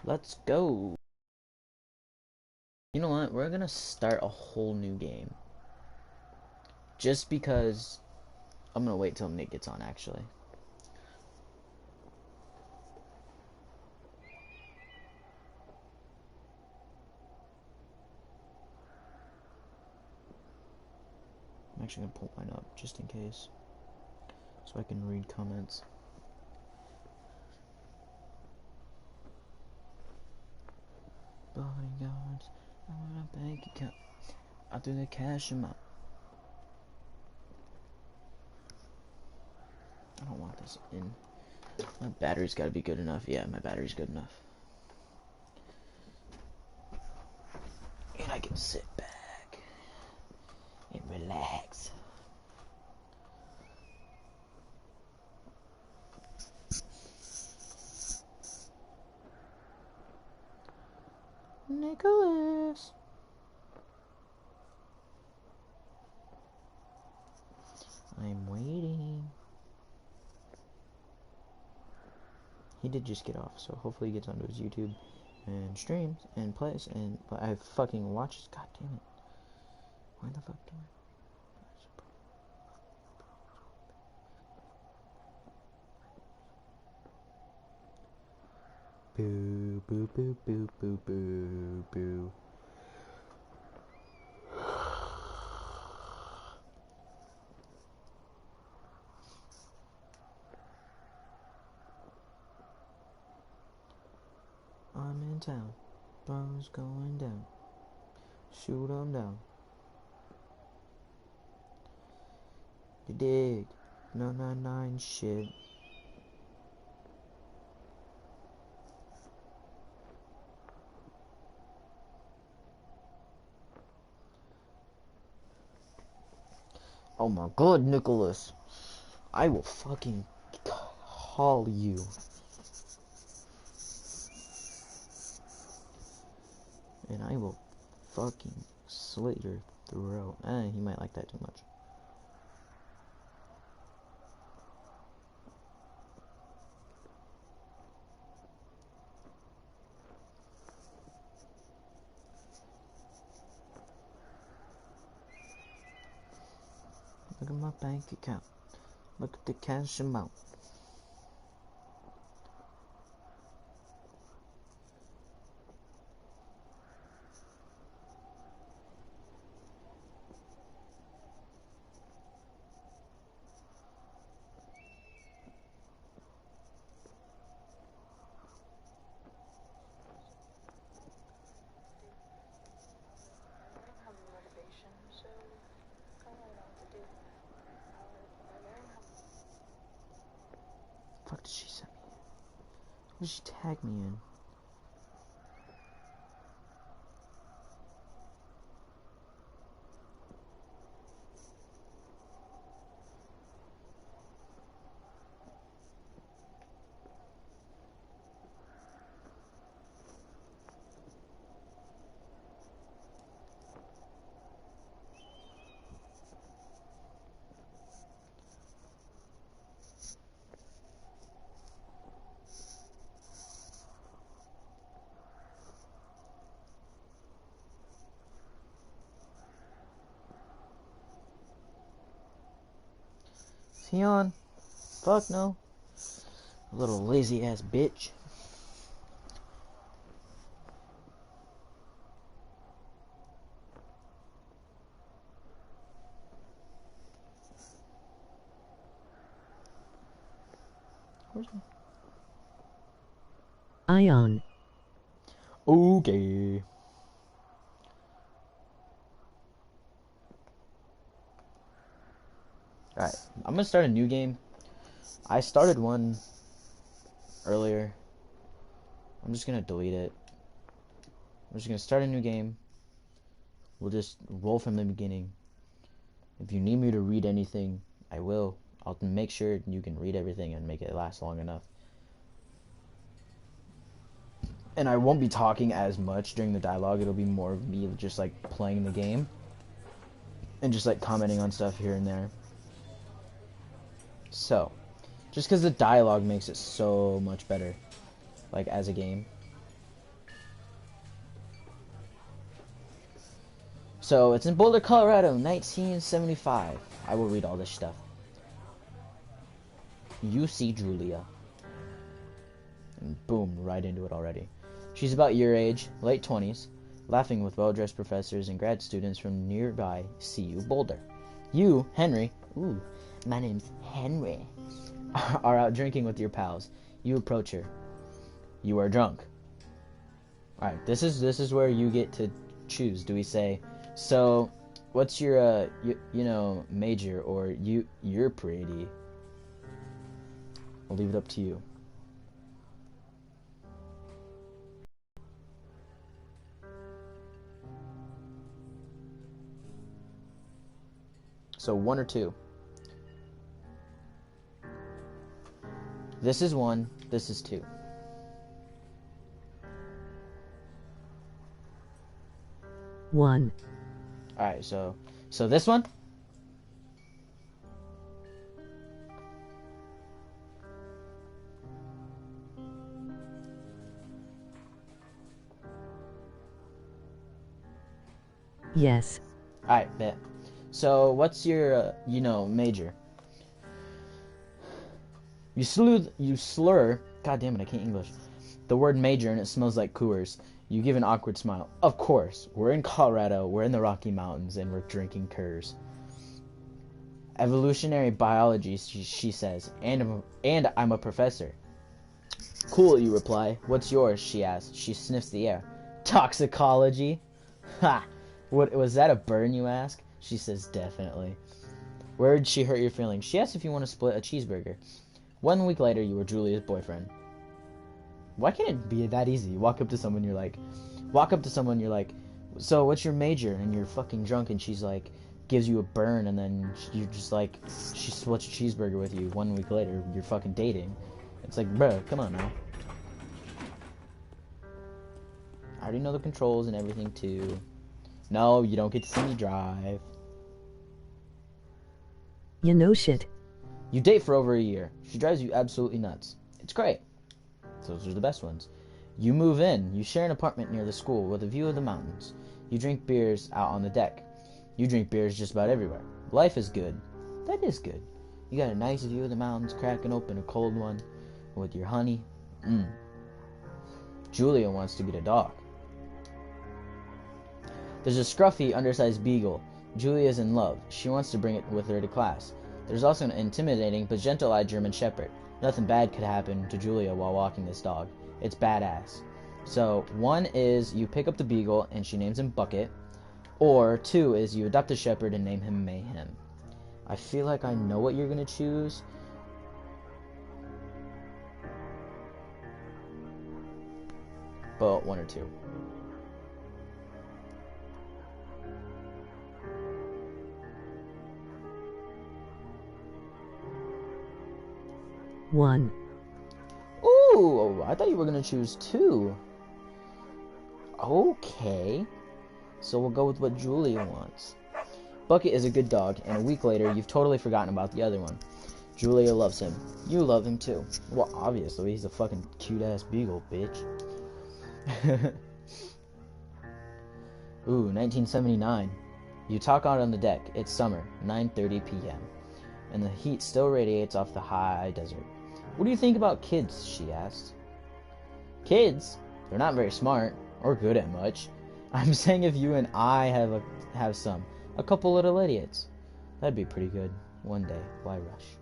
Let's go. You know what? We're gonna start a whole new game. Just because I'm gonna wait till Nick gets on actually. I'm actually gonna pull mine up just in case. So I can read comments. Bodyguards, I want a bank account. I threw the cash in my. I don't want this in. My battery's gotta be good enough. Yeah, my battery's good enough. And I can sit back and relax. Nicholas. I'm waiting. He did just get off, so hopefully he gets onto his YouTube and streams and plays and I fucking watches. God damn it. Why the fuck do I? Boo, boo, boo, boo, boo, boo, boo. I'm in town. Bros going down. Shoot 'em down. You dig? 999 shit. Oh my god, Nicholas. I will fucking call you. And I will fucking slit your throat. He might like that too much. Look at my bank account. Look at the cash amount. Fuck did she send me? What did she tag me in? Is he on? Fuck no. Little lazy ass bitch. Where's my... Ion. Okay. Alright, I'm gonna start a new game. I started one earlier. I'm just gonna delete it. I'm just gonna start a new game. We'll just roll from the beginning. If you need me to read anything, I will. I'll make sure you can read everything and make it last long enough. And I won't be talking as much during the dialogue. It'll be more of me just like playing the game and just like commenting on stuff here and there. So, just because the dialogue makes it so much better, like as a game. So it's in Boulder, Colorado, 1975. I will read all this stuff. You see Julia. And boom, right into it already. She's about your age, late 20s, laughing with well-dressed professors and grad students from nearby CU Boulder. You, Henry, ooh, my name's Henry, are out drinking with your pals. You approach her. You are drunk. Alright, this is where you get to choose. Do we say, so, what's your, major, or you're pretty? I'll leave it up to you. So 1 or 2. This is 1, this is 2. One. Alright, so this one? Yes. Alright, bet. So, what's your, major? You slur, god damn it, I can't English, the word major and it smells like Coors. You give an awkward smile. Of course, we're in Colorado, we're in the Rocky Mountains, and we're drinking Coors. Evolutionary biology, she says, and I'm a professor. Cool, you reply. What's yours, she asks. She sniffs the air. Toxicology? Ha! What, was that a burn, you ask? She says, definitely. Where did she hurt your feelings? She asks if you want to split a cheeseburger. 1 week later, you were Julia's boyfriend. Why can't it be that easy? Walk up to someone, you're like, so what's your major? And you're fucking drunk, and she's like, gives you a burn, and then you just like, she splits a cheeseburger with you. 1 week later, you're fucking dating. It's like, bruh, come on now. I already know the controls and everything too. No, you don't get to see me drive. You know shit. You date for over a year. She drives you absolutely nuts. It's great. Those are the best ones. You move in. You share an apartment near the school with a view of the mountains. You drink beers out on the deck. You drink beers just about everywhere. Life is good. That is good. You got a nice view of the mountains, cracking open a cold one with your honey. Julia wants to get a dog. There's a scruffy, undersized beagle. Julia's in love. She wants to bring it with her to class. There's also an intimidating but gentle-eyed German shepherd. Nothing bad could happen to Julia while walking this dog. It's badass. So, 1 is you pick up the beagle and she names him Bucket. Or 2 is you adopt a shepherd and name him Mayhem. I feel like I know what you're going to choose. But 1 or 2. One. Ooh, I thought you were going to choose 2. Okay. So we'll go with what Julia wants. Bucket is a good dog, and a week later, you've totally forgotten about the other one. Julia loves him. You love him too. Well, obviously, he's a fucking cute-ass beagle, bitch. Ooh, 1979. You talk out on the deck. It's summer, 9:30 p.m. and the heat still radiates off the high desert. What do you think about kids? She asked. Kids? They're not very smart or good at much. I'm saying if you and I have some, a couple little idiots. That'd be pretty good. One day. Why rush?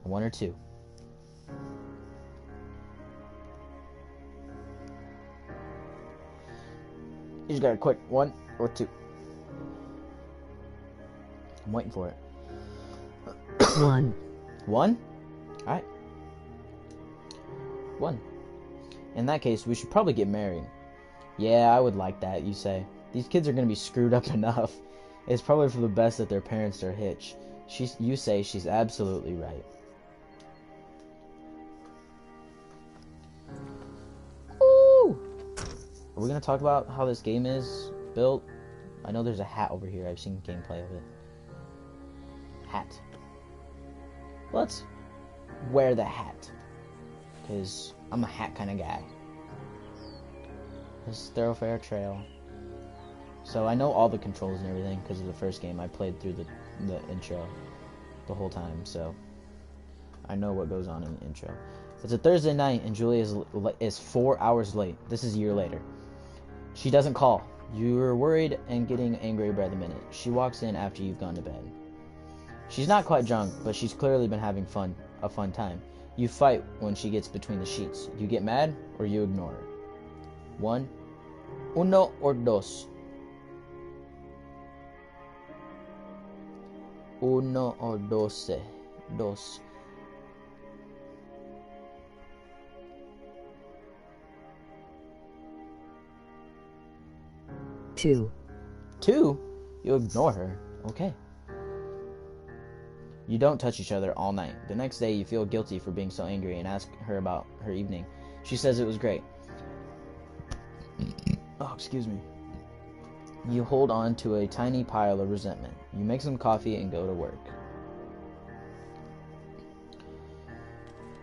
1 or 2. You just gotta quick 1 or 2. I'm waiting for it. 1. 1? Alright. 1. In that case, we should probably get married. Yeah, I would like that, you say. These kids are gonna be screwed up enough. It's probably for the best that their parents are hitched. You say she's absolutely right. Ooh! Are we gonna talk about how this game is built? I know there's a hat over here. I've seen gameplay of it. Hat. Let's wear the hat. Because I'm a hat kind of guy. This Thoroughfare Trail. So I know all the controls and everything because of the first game. I played through the intro the whole time, so I know what goes on in the intro. It's a Thursday night, and Julia is 4 hours late. This is a year later. She doesn't call. You're worried and getting angry by the minute. She walks in after you've gone to bed. She's not quite drunk, but she's clearly been having a fun time. You fight when she gets between the sheets. You get mad, or you ignore her. Uno or dos. Uno or doce. Dos. 2. 2? You ignore her. Okay. You don't touch each other all night. The next day, you feel guilty for being so angry and ask her about her evening. She says it was great. Oh, excuse me. You hold on to a tiny pile of resentment. You make some coffee and go to work.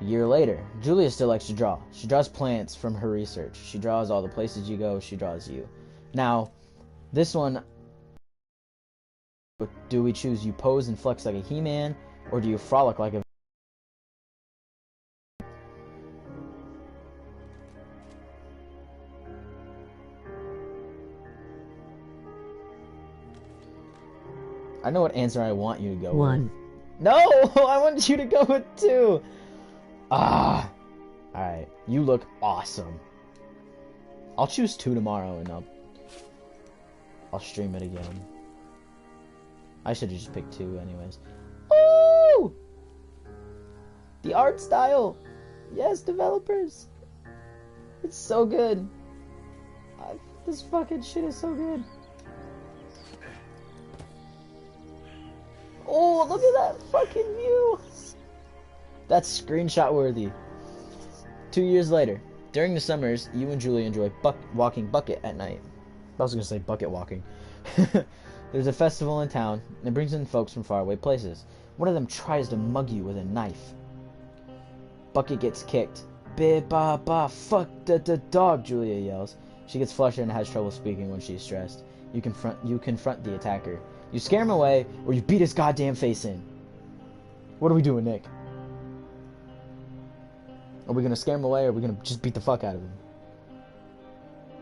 A year later, Julia still likes to draw. She draws plants from her research. She draws all the places you go. She draws you. Now, this one, do we choose you pose and flex like a He-Man, or do you frolic like a... I know what answer I want you to go 1. with. No! I want you to go with 2! Ah! Alright, you look awesome. I'll choose 2 tomorrow and I'll stream it again. I should have just picked 2 anyways. Oh! The art style! Yes, developers! It's so good. This fucking shit is so good. Oh, look at that fucking view! That's screenshot worthy. 2 years later, during the summers, you and Julie enjoy walking bucket at night. I was gonna say bucket walking. There's a festival in town, and it brings in folks from faraway places. One of them tries to mug you with a knife. Bucket gets kicked. Ba ba, fuck the dog, Julia yells. She gets flustered and has trouble speaking when she's stressed. You confront the attacker. You scare him away, or you beat his goddamn face in. What are we doing, Nick? Are we gonna scare him away, or are we gonna just beat the fuck out of him?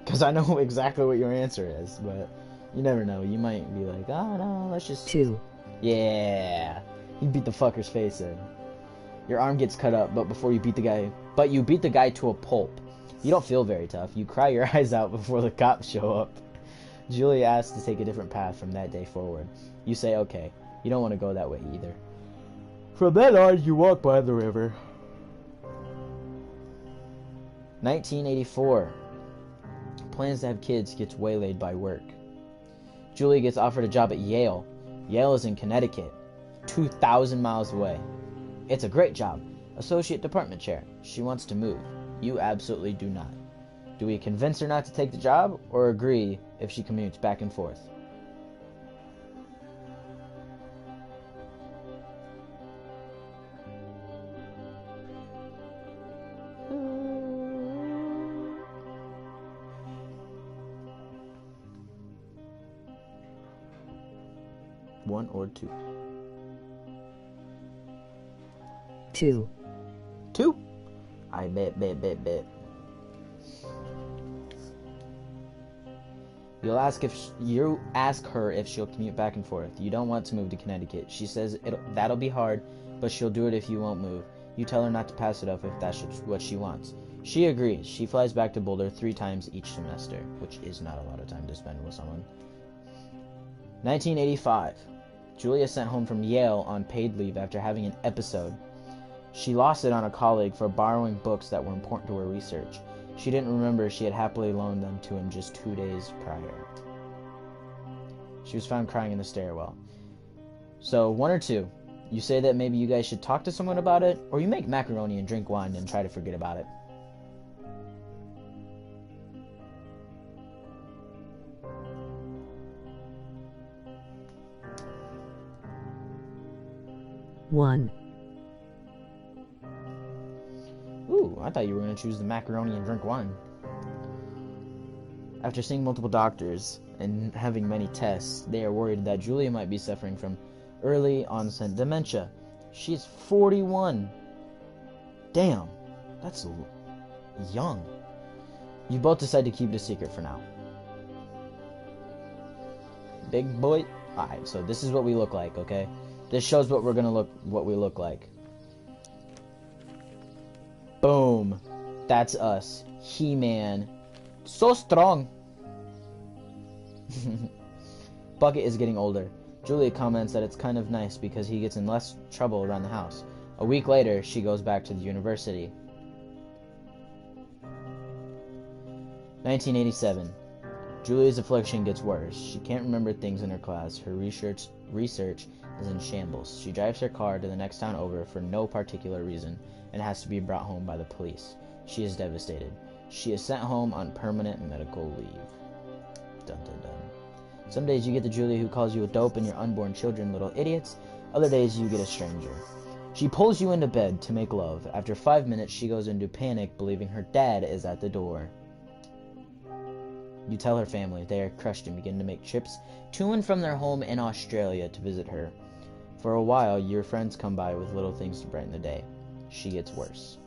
Because I know exactly what your answer is, but you never know. You might be like, oh no, let's just... 2. Yeah. You beat the fucker's face in. Your arm gets cut up, but you beat the guy to a pulp. You don't feel very tough. You cry your eyes out before the cops show up. Julia asks to take a different path from that day forward. You say okay. You don't want to go that way either. From then on, you walk by the river. 1984. Plans to have kids gets waylaid by work. Julia gets offered a job at Yale. Yale is in Connecticut, 2,000 miles away. It's a great job. Associate department chair. She wants to move. You absolutely do not. Do we convince her not to take the job, or agree if she commutes back and forth? One or 2? 2. 2? I bet. You ask her if she'll commute back and forth. You don't want to move to Connecticut. She says that'll be hard, but she'll do it if you won't move. You tell her not to pass it up if that's what she wants. She agrees. She flies back to Boulder 3 times each semester, which is not a lot of time to spend with someone. 1985. Julia sent home from Yale on paid leave after having an episode. She lost it on a colleague for borrowing books that were important to her research. She didn't remember she had happily loaned them to him just 2 days prior. She was found crying in the stairwell. So, 1 or 2. You say that maybe you guys should talk to someone about it, or you make macaroni and drink wine and try to forget about it. One. Ooh, I thought you were going to choose the macaroni and drink wine. After seeing multiple doctors and having many tests, they are worried that Julia might be suffering from early onset dementia. She's 41. Damn, that's young. You both decide to keep it a secret for now. Big boy. Alright, so this is what we look like, okay? This shows what we look like. Boom. That's us. He-Man. So strong. Bucket is getting older. Julia comments that it's kind of nice because he gets in less trouble around the house. A week later, she goes back to the university. 1987. Julia's affliction gets worse. She can't remember things in her class. Her research is in shambles. She drives her car to the next town over for no particular reason and has to be brought home by the police. She is devastated. She is sent home on permanent medical leave. Dun dun dun. Some days you get the Julia who calls you a dope and your unborn children little idiots. Other days you get a stranger. She pulls you into bed to make love. After 5 minutes, she goes into panic, believing her dad is at the door. You tell her family. They are crushed and begin to make trips to and from their home in Australia to visit her. For a while, your friends come by with little things to brighten the day. She gets worse.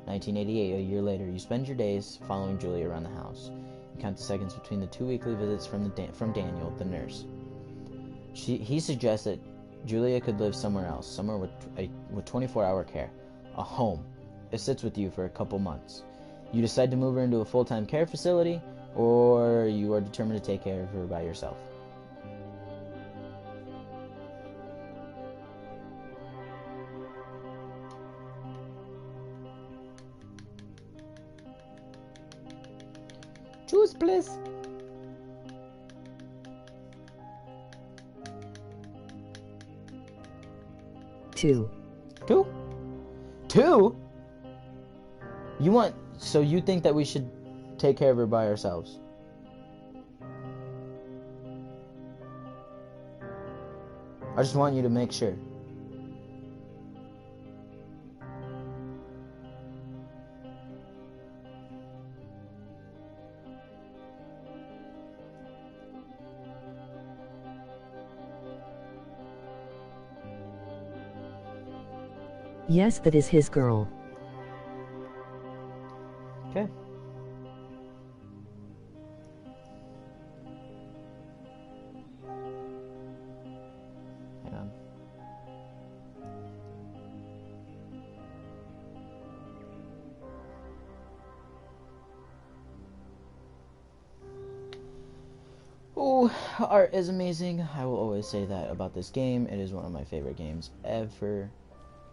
1988, a year later, you spend your days following Julia around the house. You count the seconds between the 2 weekly visits from Daniel, the nurse. He suggests that Julia could live somewhere else, somewhere with 24-hour care, a home. It sits with you for a couple months. You decide to move her into a full-time care facility, or you are determined to take care of her by yourself. Choose, please. Two. Two? Two? So you think that we should take care of her by ourselves? I just want you to make sure. Yes, that is his girl. Okay. Hang on. Oh, art is amazing. I will always say that about this game. It is one of my favorite games ever.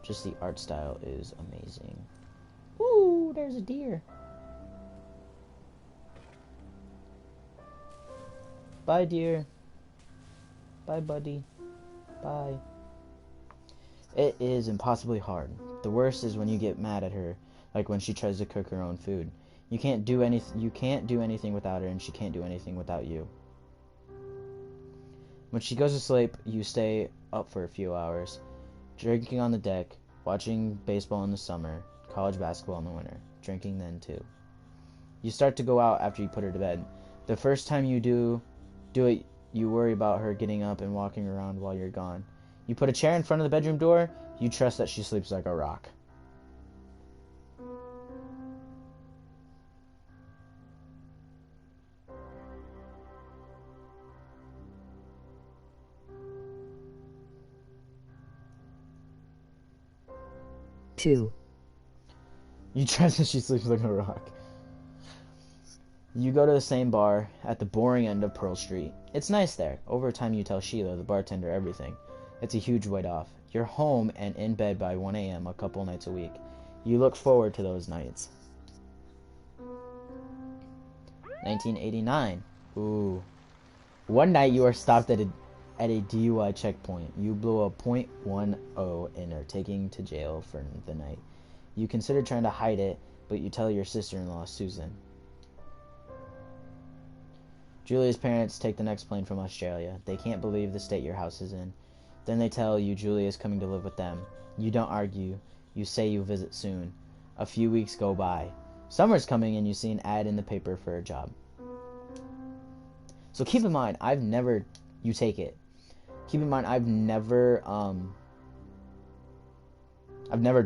Just the art style is amazing. Ooh, there's a deer. Bye, dear. Bye, buddy. Bye. It is impossibly hard. The worst is when you get mad at her, like when she tries to cook her own food. You can't do anything without her, and she can't do anything without you. When she goes to sleep, you stay up for a few hours, drinking on the deck, watching baseball in the summer, college basketball in the winter, drinking then too. You start to go out after you put her to bed. The first time you do it, you worry about her getting up and walking around while you're gone. You put a chair in front of the bedroom door, you trust that she sleeps like a rock. Two. You trust that she sleeps like a rock. You go to the same bar at the boring end of Pearl Street. It's nice there. Over time you tell Sheila, the bartender, everything. It's a huge weight off. You're home and in bed by 1 a.m. a couple nights a week. You look forward to those nights. 1989. Ooh. One night you are stopped at a DUI checkpoint. You blow a .10 and are taken to jail for the night. You consider trying to hide it, but you tell your sister-in-law, Susan. Julia's parents take the next plane from Australia. They can't believe the state your house is in. Then they tell you Julia is coming to live with them. You don't argue. You say you'll visit soon. A few weeks go by. Summer's coming and you see an ad in the paper for a job. So keep in mind, you take it. Keep in mind, I've never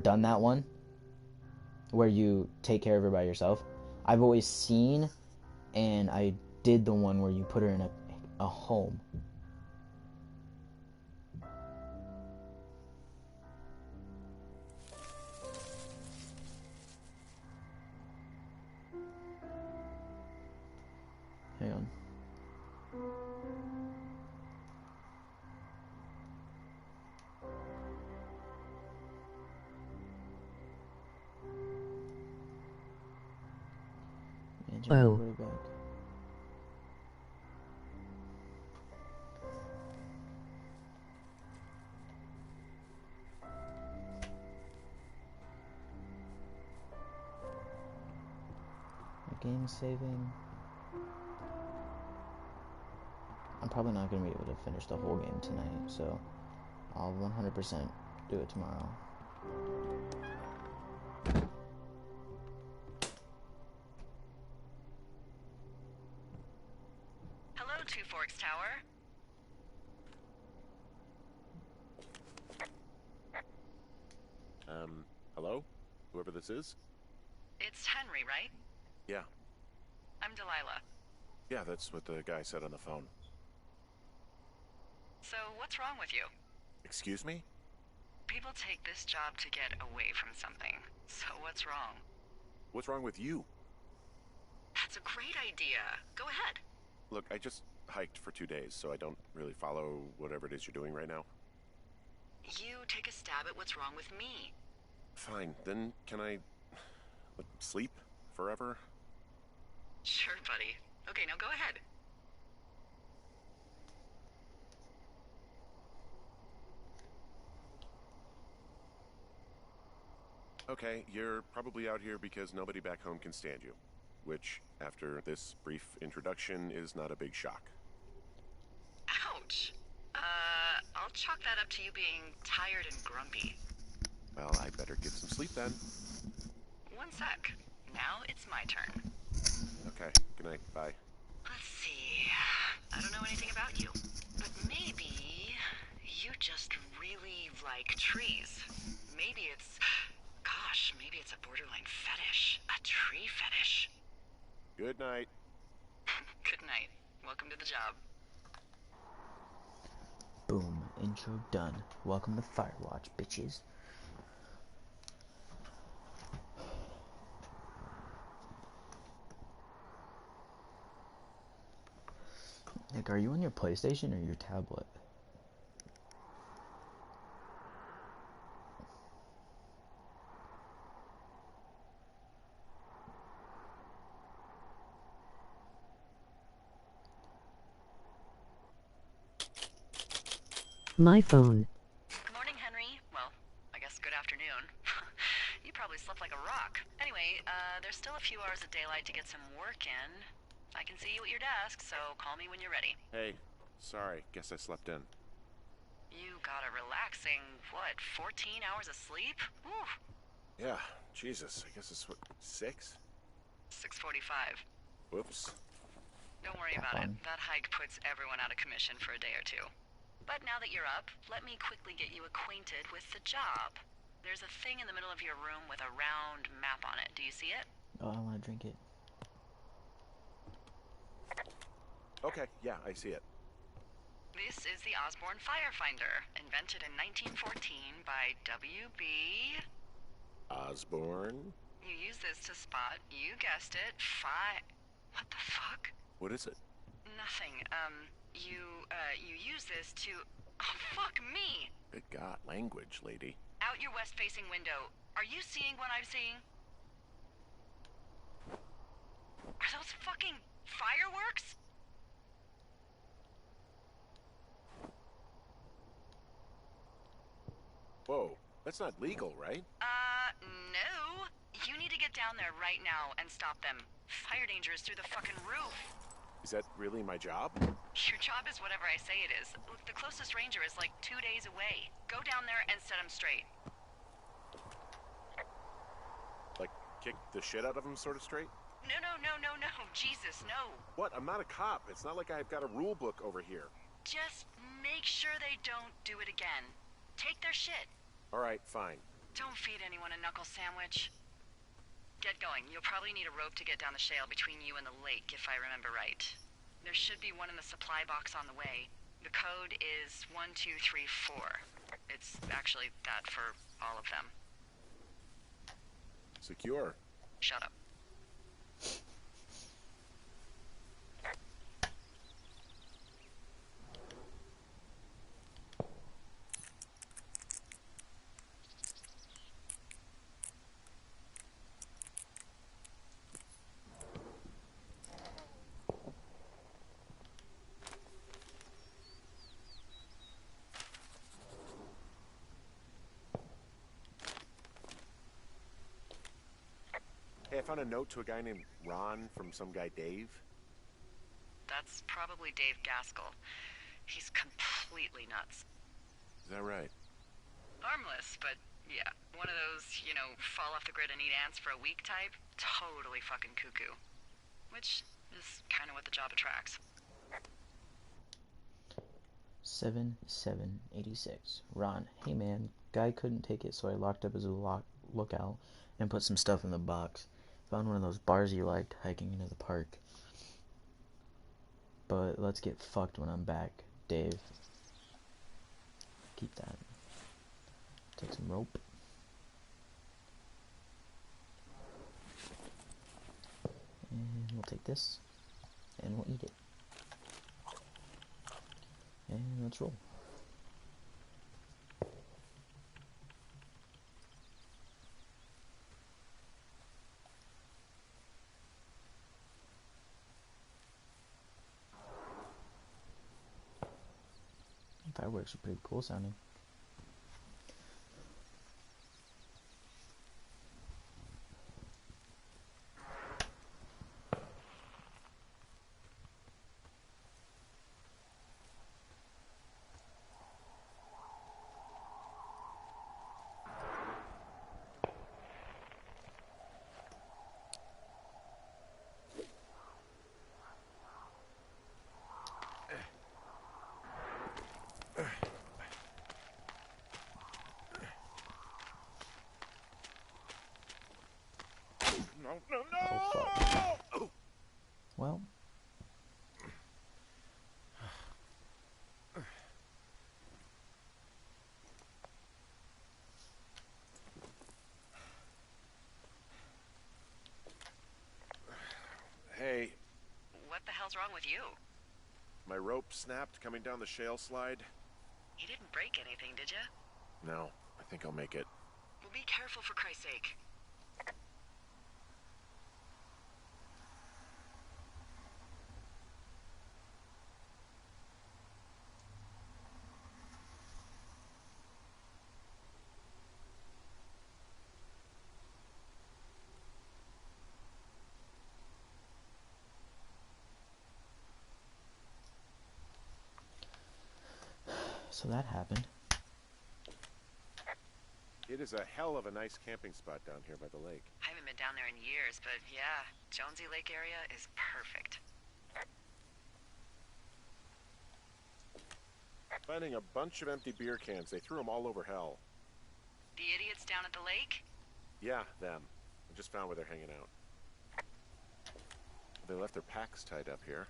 done that one where you take care of her by yourself. I've always seen, and I did the one where you put her in a home. Hang on. Oh. Game saving. I'm probably not going to be able to finish the whole game tonight, so I'll 100% do it tomorrow. Hello, Two Forks Tower. Hello? Whoever this is? It's Henry, right? Yeah. I'm Delilah. Yeah, that's what the guy said on the phone. So, what's wrong with you? Excuse me? People take this job to get away from something. So, what's wrong? What's wrong with you? That's a great idea. Go ahead. Look, I just hiked for 2 days, so I don't really follow whatever it is you're doing right now. You take a stab at what's wrong with me. Fine, then can I sleep forever? Sure, buddy. Okay, now go ahead. Okay, you're probably out here because nobody back home can stand you. Which, after this brief introduction, is not a big shock. Ouch. I'll chalk that up to you being tired and grumpy. Well, I better get some sleep then. One sec. Now it's my turn. Okay, good night, bye. Let's see. I don't know anything about you, but maybe you just really like trees. Maybe it's... Gosh, maybe it's a borderline fetish. A tree fetish. Good night. Good night. Welcome to the job. Boom. Intro done. Welcome to Firewatch, bitches. Nick, are you on your PlayStation or your tablet? My phone. Good morning, Henry. Well, I guess good afternoon. You probably slept like a rock. Anyway, there's still a few hours of daylight to get some work in. I can see you at your desk, so call me when you're ready. Hey, sorry, guess I slept in. You got a relaxing, what, 14 hours of sleep? Whew. Yeah, Jesus, I guess it's what, 6? 6:45. Whoops. Don't worry Have about it. fun. That hike puts everyone out of commission for a day or two. But now that you're up, let me quickly get you acquainted with the job. There's a thing in the middle of your room with a round map on it. Do you see it? Oh, I want to drink it. Okay, yeah, I see it. This is the Osborne Firefinder, invented in 1914 by W.B. Osborne? You use this to spot, you guessed it, What the fuck? What is it? Nothing. You use this to... Oh, fuck me! Good God, language, lady. Out your west-facing window. Are you seeing what I'm seeing? Are those fucking fireworks? Whoa, that's not legal, right? No. You need to get down there right now and stop them. Fire danger is through the fucking roof. Is that really my job? Your job is whatever I say it is. Look, the closest ranger is like 2 days away. Go down there and set him straight. Like, kick the shit out of him sort of straight? No. Jesus, no. What? I'm not a cop. It's not like I've got a rule book over here. Just make sure they don't do it again. Take their shit. All right, fine. Don't feed anyone a knuckle sandwich. Get going. You'll probably need a rope to get down the shale between you and the lake, if I remember right. There should be one in the supply box on the way. The code is 1234. It's actually that for all of them. Secure. Shut up. Hey, I found a note to a guy named Ron from some guy Dave. That's probably Dave Gaskell. He's completely nuts. Is that right? Harmless, but yeah, one of those, fall off the grid and eat ants for a week type. Totally fucking cuckoo. Which is kind of what the job attracts. 7786. Ron, hey man, guy couldn't take it, so I locked up his lookout and put some stuff in the box. Found one of those bars you liked hiking into the park. But let's get fucked when I'm back, Dave. Keep that. Take some rope. And we'll take this. And we'll eat it. And let's roll. Fireworks are pretty cool sounding. No! Oh, fuck. Well. Hey, What the hell's wrong with you? my rope snapped coming down the shale slide. You didn't break anything, did you? No, I think I'll make it. Well, be careful for Christ's sake. So that happened. It is a hell of a nice camping spot down here by the lake. I haven't been down there in years, but yeah, Jonesy Lake area is perfect. Finding a bunch of empty beer cans. They threw them all over hell. The idiots down at the lake? Yeah, them. I just found where they're hanging out. They left their packs tied up here.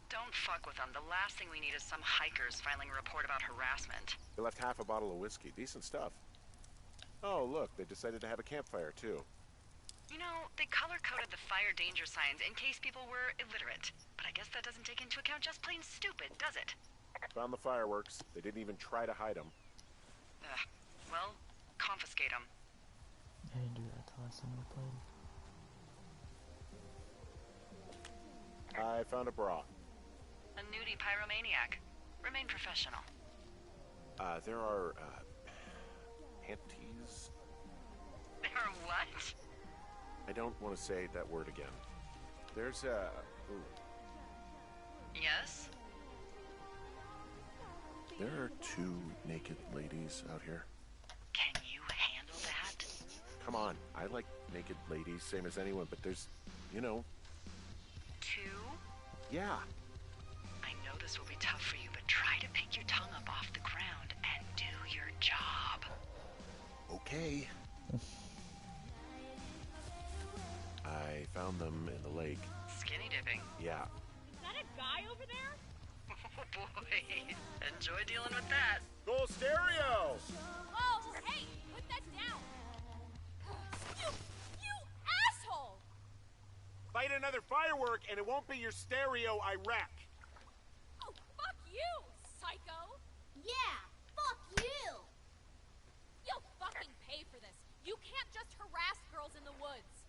Don't fuck with them. The last thing we need is some hikers filing a report about harassment. They left half a bottle of whiskey. Decent stuff. Oh, look, they decided to have a campfire, too. You know, they color-coded the fire danger signs in case people were illiterate. But I guess that doesn't take into account just plain stupid, does it? Found the fireworks. They didn't even try to hide them. Well, confiscate them. I didn't do that the last time we played. I found a bra. A nudie pyromaniac. Remain professional. There are, panties? There are what? I don't want to say that word again. There's a... Ooh. Yes? There are two naked ladies out here. Can you handle that? Come come on. I like naked ladies, same as anyone, but there's, you know. 2? Yeah. I know this will be tough for you, but try to pick your tongue up off the ground and do your job. Okay. I found them in the lake. Skinny dipping. Yeah. Is that a guy over there? Oh boy. Enjoy dealing with that. Gold stereo! Oh, hey, put that down. You asshole! Light another firework and it won't be your stereo I wreck. Oh, fuck you, psycho. Yeah, fuck you! You'll fucking pay for this. You can't just harass girls in the woods.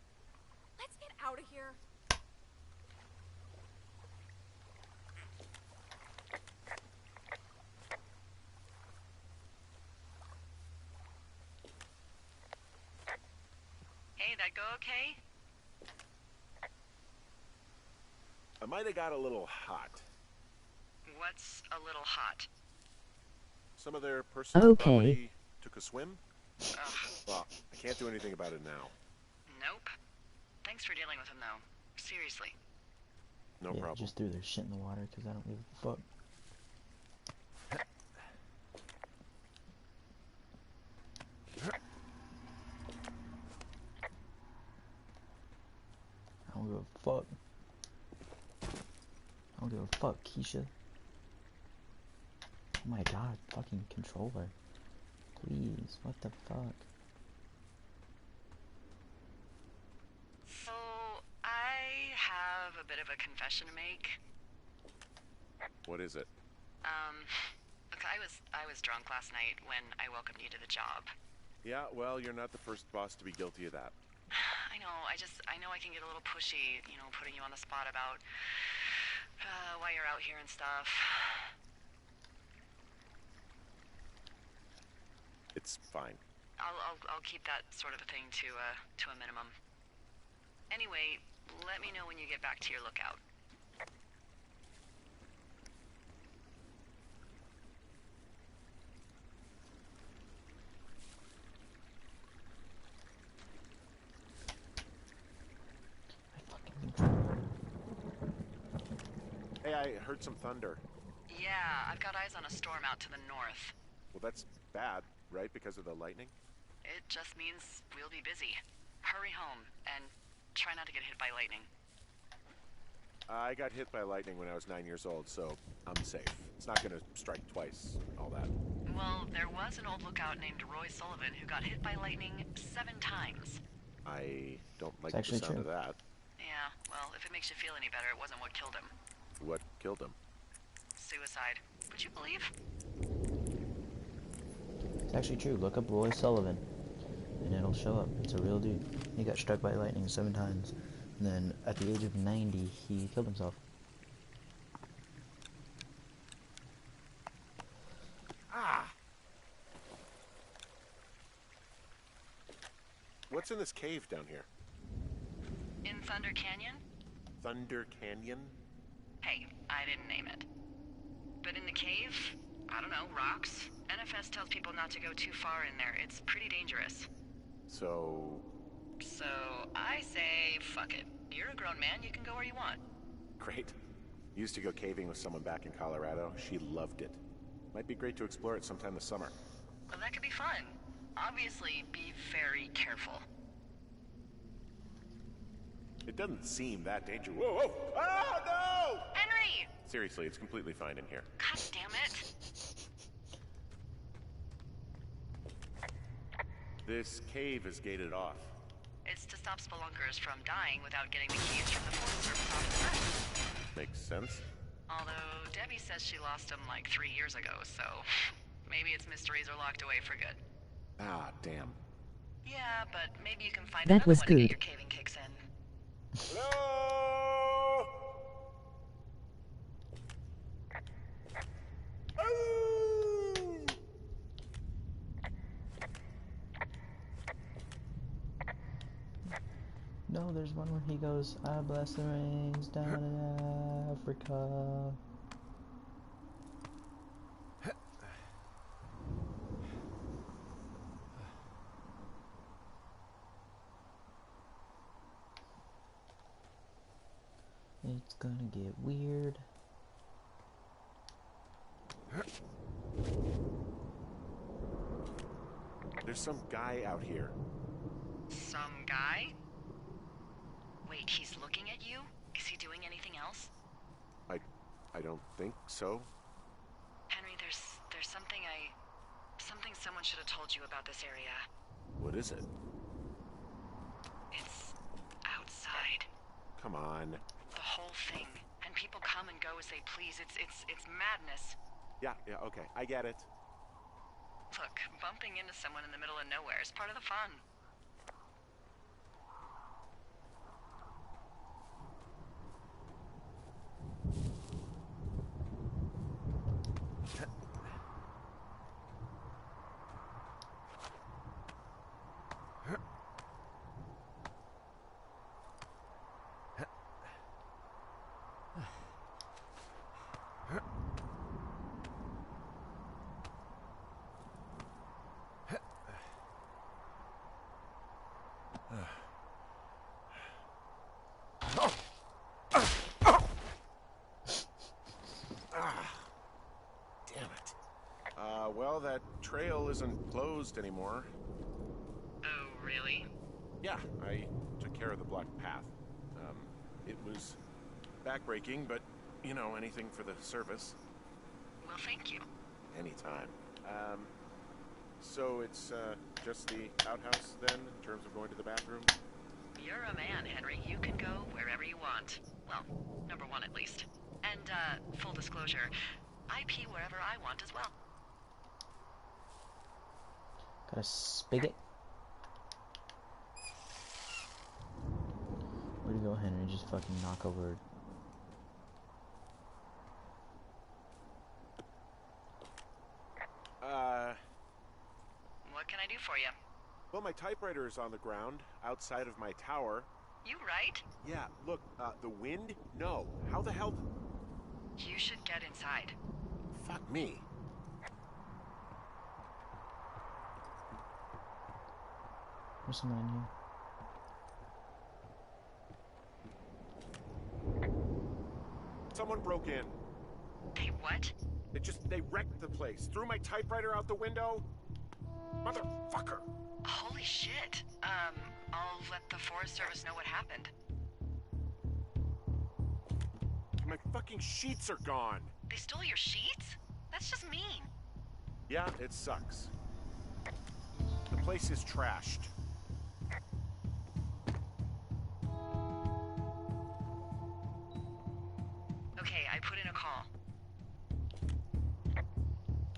Let's get out of here. Hey, that go okay? I might have got a little hot. What's a little hot? Some of their personal Okay. property took a swim. Ugh, Well, I can't do anything about it now. nope. Thanks for dealing with him, though. Seriously. No Yeah, problem. just threw their shit in the water because I don't give a fuck. I don't give a fuck. I don't give a fuck, Keisha. Oh my god, fucking controller. Please, what the fuck? So, I have a bit of a confession to make. What is it? Look, I was drunk last night when I welcomed you to the job. Yeah, well, you're not the first boss to be guilty of that. I know, I know I can get a little pushy, you know, putting you on the spot about why you're out here and stuff. It's fine. I'll keep that sort of a thing to a minimum. Anyway, let me know when you get back to your lookout. My fucking controller. Hey, I heard some thunder. Yeah, I've got eyes on a storm out to the north. Well, that's bad, right? Because of the lightning? It just means we'll be busy. Hurry home, and try not to get hit by lightning. I got hit by lightning when I was 9 years old, so I'm safe. It's not gonna strike twice, all that. Well, there was an old lookout named Roy Sullivan who got hit by lightning 7 times. I don't like It's the actually sound true. of that. Yeah, well, if it makes you feel any better, it wasn't what killed him. What killed him? Suicide. Would you believe? It's actually true. Look up Roy Sullivan, and it'll show up. It's a real dude. He got struck by lightning 7 times, and then at the age of 90, he killed himself. Ah! What's in this cave down here? In Thunder Canyon? Thunder Canyon? Hey, I didn't name it. But in the cave, I don't know, rocks? NFS tells people not to go too far in there. It's pretty dangerous. So... So, I say, fuck it. You're a grown man, you can go where you want. Great. Used to go caving with someone back in Colorado. She loved it. Might be great to explore it sometime this summer. Well, that could be fun. Obviously, be very careful. It doesn't seem that dangerous. Whoa, whoa! Oh, no! Henry! Seriously, it's completely fine in here. God damn it. This cave is gated off. It's to stop spelunkers from dying without getting the keys from the Forest Service off the roof. Makes sense. Although, Debbie says she lost them like 3 years ago, so maybe its mysteries are locked away for good. Ah, damn. Yeah, but maybe you can find That another was one to good. get your caving kicks in. Hello? No, there's one where he goes, I bless the rains down in Africa. It's gonna get weird. There's some guy out here. Some guy? Wait, he's looking at you? Is he doing anything else? I don't think so. Henry, there's something someone should have told you about this area. What is it? It's outside. Come on. The whole thing. And people come and go as they please. It's madness. Yeah, okay. I get it. Look, bumping into someone in the middle of nowhere is part of the fun. Damn it. Well, that trail isn't closed anymore. Oh, really? Yeah, I took care of the blocked path. It was backbreaking, but, you know, anything for the service. Well, thank you. Anytime. So it's, just the outhouse, then, in terms of going to the bathroom? You're a man, Henry. You can go wherever you want. Well, number one at least. And, full disclosure, I pee wherever I want as well. Got a spigot. Way to go, Henry. Just fucking knock over. What can I do for you? Well, my typewriter is on the ground, outside of my tower. You right? Yeah, look, the wind? No. How the hell... You should get inside. Fuck me. There's someone in here. Someone broke in. They what? They wrecked the place. Threw my typewriter out the window. Motherfucker. Holy shit. I'll let the Forest Service know what happened. My fucking sheets are gone. They stole your sheets? That's just mean. Yeah, it sucks. The place is trashed. Okay, I put in a call.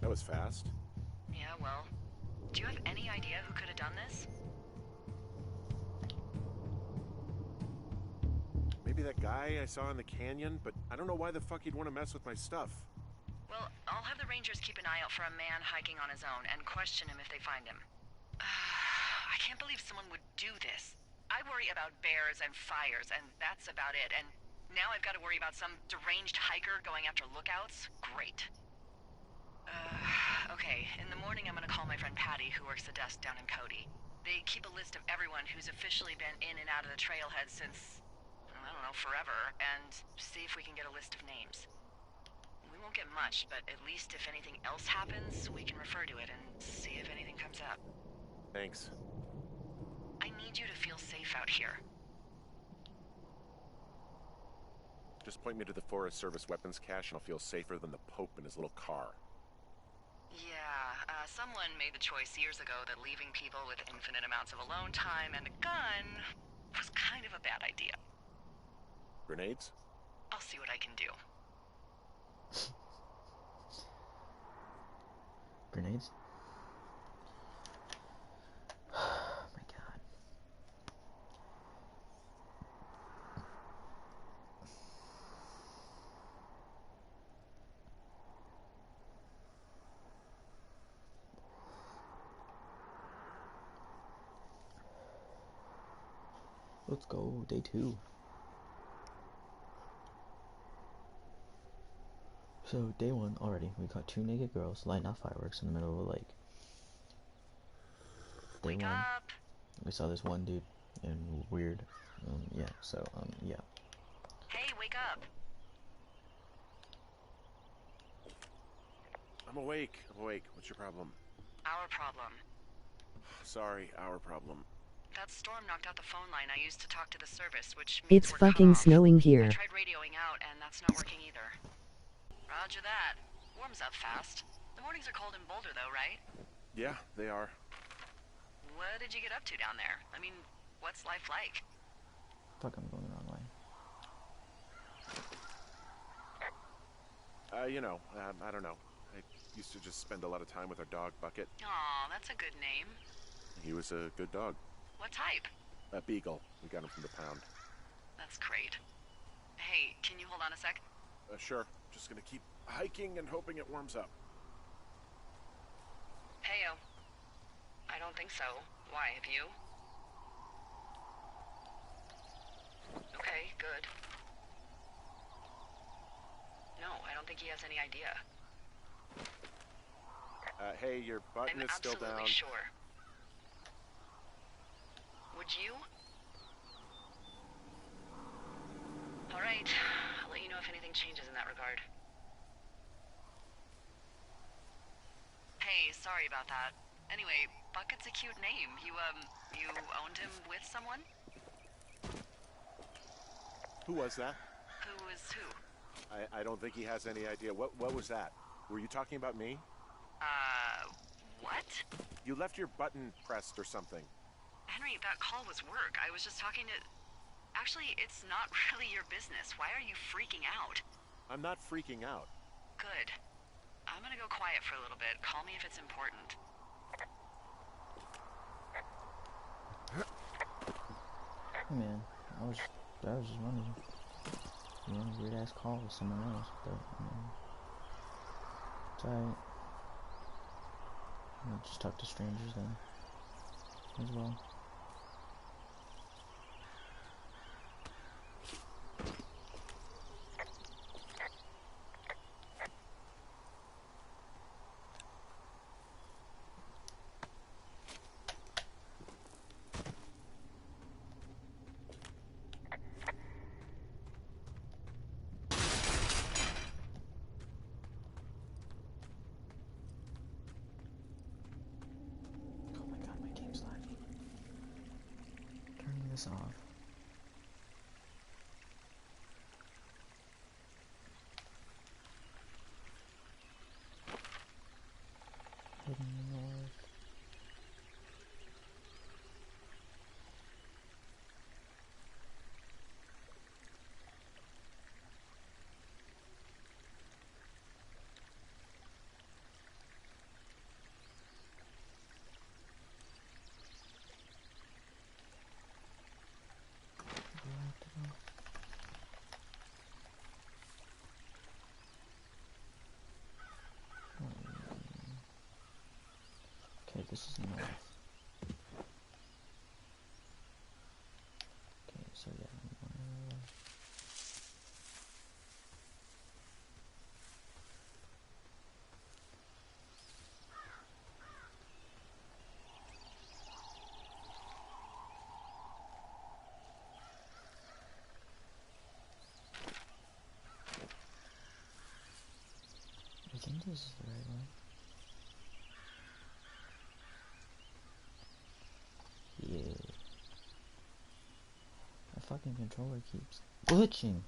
That was fast. Yeah, well, do you have any idea who could have done this? Maybe that guy I saw in the canyon, but I don't know why the fuck he'd want to mess with my stuff. Well, I'll have the Rangers keep an eye out for a man hiking on his own and question him if they find him. I can't believe someone would do this. I worry about bears and fires, and that's about it. And now I've got to worry about some deranged hiker going after lookouts? Great. Okay, in the morning I'm gonna call my friend Patty, who works the desk down in Cody. They keep a list of everyone who's officially been in and out of the trailhead since, I don't know, forever, and see if we can get a list of names. We won't get much, but at least if anything else happens, we can refer to it and see if anything comes up. Thanks. I need you to feel safe out here. Just point me to the Forest Service weapons cache and I'll feel safer than the Pope in his little car. Yeah, someone made the choice years ago that leaving people with infinite amounts of alone time and a gun was kind of a bad idea. Grenades? I'll see what I can do. Grenades? Oh my god. Let's go, day 2. So, day 1 already, we caught 2 naked girls lighting off fireworks in the middle of a lake. Day Wake 1, up! we saw this one dude, and weird, yeah, so, yeah. Hey, wake up! I'm awake. I'm awake. What's your problem? Our problem. Sorry, our problem. That storm knocked out the phone line I used to talk to the service, which means It's we're cut fucking off. snowing I here. tried radioing out, and that's not working either. Roger that. Warms up fast. The mornings are cold in Boulder, though, right? Yeah, they are. What did you get up to down there? I mean, what's life like? Fuck, I'm going the wrong way. I don't know. I used to just spend a lot of time with our dog, Bucket. Aw, that's a good name. He was a good dog. What type? A beagle. We got him from the pound. That's great. Hey, can you hold on a sec? Sure. Just gonna keep hiking and hoping it warms up. Heyo. I don't think so. Why, have you? Okay, good. No, I don't think he has any idea. Hey, your button I'm is still absolutely down. sure. Would you? All right. I'll let you know if anything changes in that regard. Hey, sorry about that. Anyway, Bucket's a cute name. You owned him with someone? Who was that? Who is who? I don't think he has any idea. What was that? Were you talking about me? What? You left your button pressed or something. Henry, that call was work. I was just talking to... Actually, it's not really your business. Why are you freaking out? I'm not freaking out. Good. I'm gonna go quiet for a little bit. Call me if it's important. Hey man, I was just wondering. You know, weird ass call with someone else, but it's alright. I'll just talk to strangers then, as well. Off. Heading north. Okay, this is north. Okay, so yeah, I'm going I think this is the right one. Yeah. My fucking controller keeps glitching.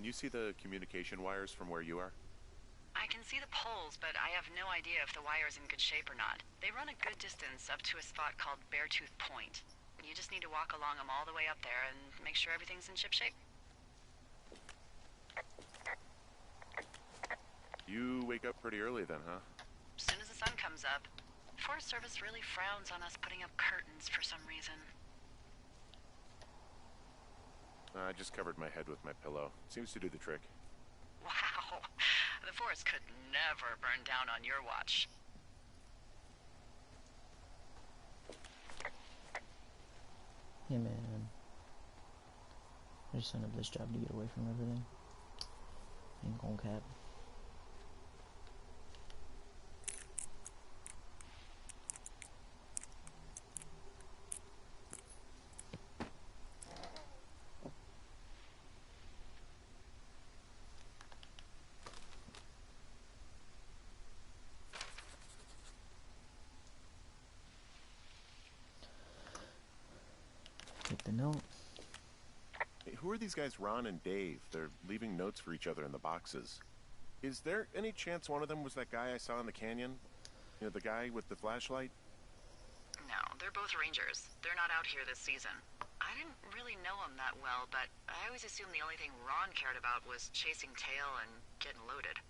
Can you see the communication wires from where you are? I can see the poles, but I have no idea if the wire's in good shape or not. They run a good distance up to a spot called Beartooth Point. You just need to walk along them all the way up there and make sure everything's in ship shape. You wake up pretty early then, huh? As soon as the sun comes up. Forest Service really frowns on us putting up curtains for some reason. I just covered my head with my pillow. Seems to do the trick. Wow. The forest could never burn down on your watch. Hey man, I just signed up this job to get away from everything. Ain't gonna cap. Take the note. Hey, who are these guys, Ron and Dave? They're leaving notes for each other in the boxes. Is there any chance one of them was that guy I saw in the canyon? You know, the guy with the flashlight? No, they're both rangers. They're not out here this season. I didn't really know them that well, but I always assumed the only thing Ron cared about was chasing tail and getting loaded.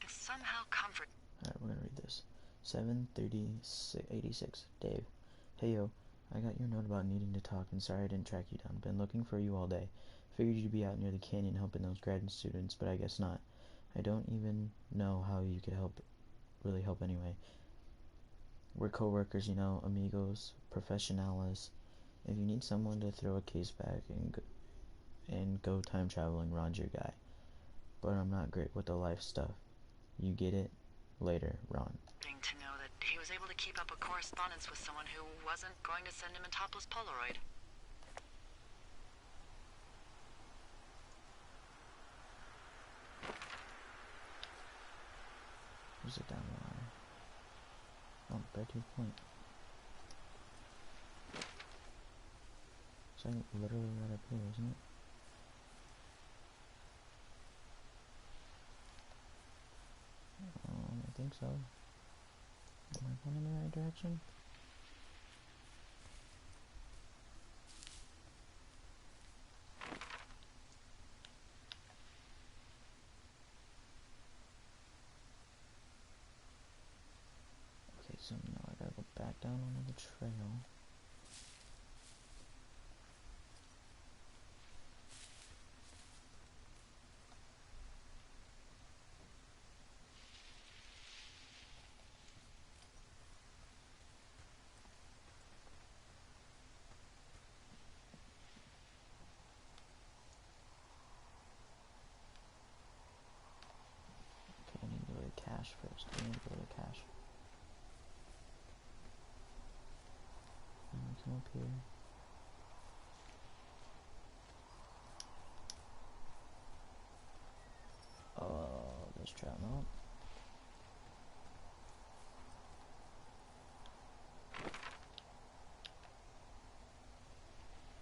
It's somehow comfort. Alright, we're gonna read this. 7:30:86. Dave. Hey yo, I got your note about needing to talk and sorry I didn't track you down. Been looking for you all day. Figured you'd be out near the canyon helping those grad students, but I guess not. I don't even know how you could really help anyway. We're co-workers, you know, amigos, professionales. If you need someone to throw a case back and go time traveling, Ron's your guy. But I'm not great with the life stuff. You get it? Later, Ron. To know that he was able to keep up a correspondence with someone who wasn't going to send him a topless Polaroid. Where's it down the line? Oh, Beartooth Point. It's like literally right up here, isn't it? I think so. Am I going in the right direction? Okay, so now I gotta go back down onto the trail. Okay, I need to go to the cache first. I need to go to the cache. And we come up here. Oh, there's trout mount.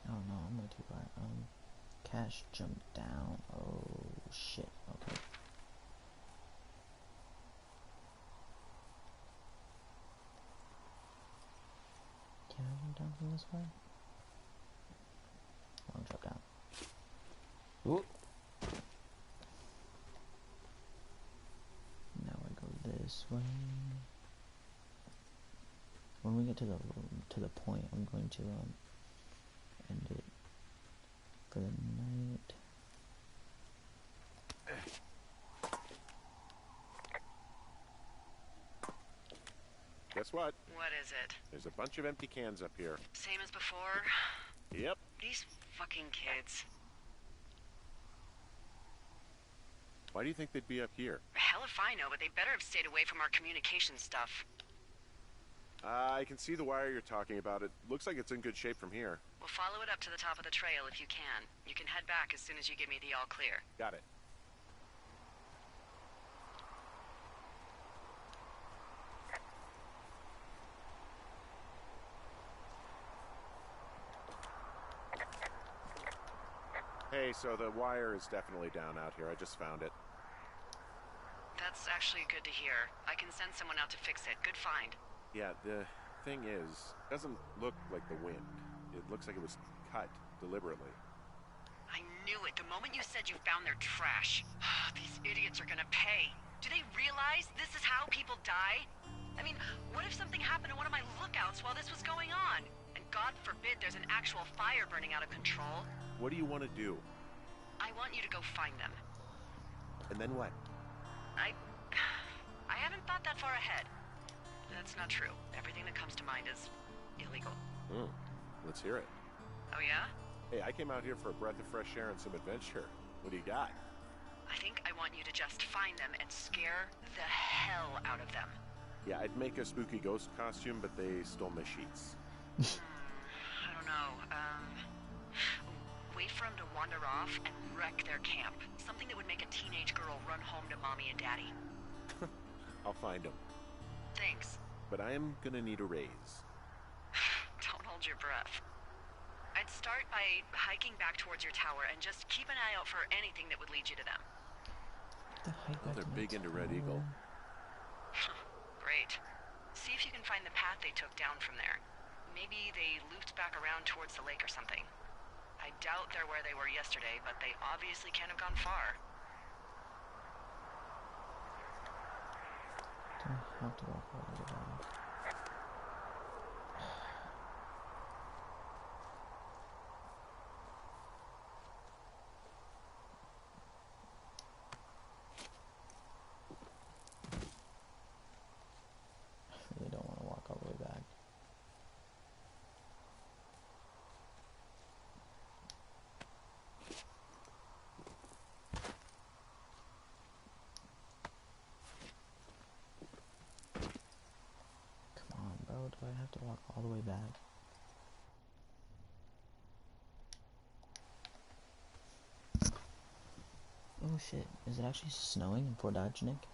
Oh no, I'm way too far. Cache jump down. Oh shit. Okay. Can I jump down from this far? Long drop down. Ooh. Now I go this way. When we get to the point, I'm going to end it for the night. Guess what? What is it? There's a bunch of empty cans up here. Same as before? Yep. These fucking kids. Why do you think they'd be up here? Hell if I know, but they better have stayed away from our communication stuff. I can see the wire you're talking about. It looks like it's in good shape from here. We'll follow it up to the top of the trail if you can. You can head back as soon as you give me the all clear. Got it. Hey, Okay, so the wire is definitely down out here. I just found it. That's actually good to hear. I can send someone out to fix it. Good find. Yeah, the thing is, it doesn't look like the wind. It looks like it was cut deliberately. I knew it the moment you said you found their trash. These idiots are gonna pay. Do they realize this is how people die? I mean, what if something happened to one of my lookouts while this was going on? And God forbid there's an actual fire burning out of control. What do you want to do? I want you to go find them. And then what? I haven't thought that far ahead. That's not true. Everything that comes to mind is illegal. Let's hear it. Oh yeah? Hey, I came out here for a breath of fresh air and some adventure. What do you got? I think I want you to just find them and scare the hell out of them. Yeah, I'd make a spooky ghost costume, but they stole my sheets. I don't know. Wait for them to wander off and wreck their camp. Something that would make a teenage girl run home to mommy and daddy. I'll find them. Thanks. But I am gonna need a raise. Don't hold your breath. I'd start by hiking back towards your tower and just keep an eye out for anything that would lead you to them. They're big into Red Eagle. Great. See if you can find the path they took down from there. Maybe they looped back around towards the lake or something. I doubt they're where they were yesterday, but they obviously can't have gone far. Do I have to walk all the way down? I really don't want to walk all the way back. Come on, bro. Do I have to walk all the way back? Oh shit. Is it actually snowing in Fort Dodge, Nick?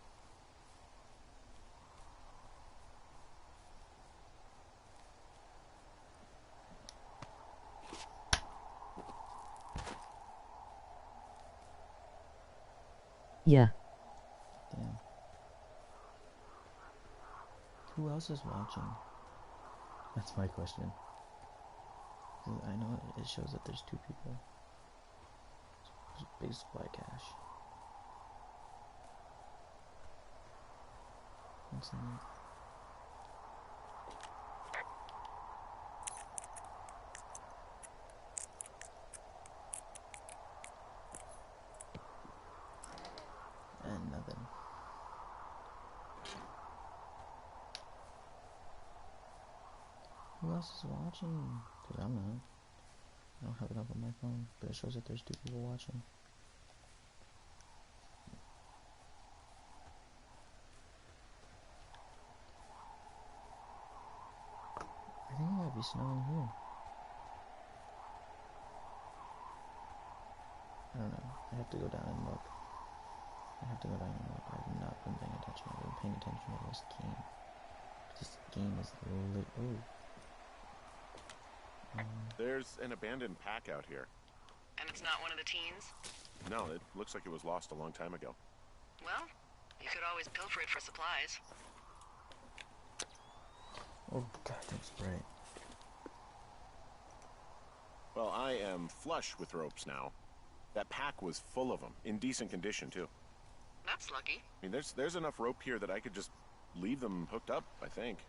Yeah. Damn. Who else is watching? That's my question. 'Cause I know it shows that there's 2 people. There's a big supply cache. What's in it? And nothing. Who else is watching? Because I'm not. I don't have it up on my phone, but it shows that there's 2 people watching. I think it might be snowing here. I don't know. I have to go down and look. I have to go down and look. I have not been paying attention. I've been paying attention to this game. This game is lit. Oh. There's an abandoned pack out here. And it's not one of the teens? No, it looks like it was lost a long time ago. Well, you could always pilfer it for supplies. Oh, goddamn spray. Well, I am flush with ropes now. That pack was full of them, in decent condition too. That's lucky. I mean, there's enough rope here that I could just leave them hooked up, I think.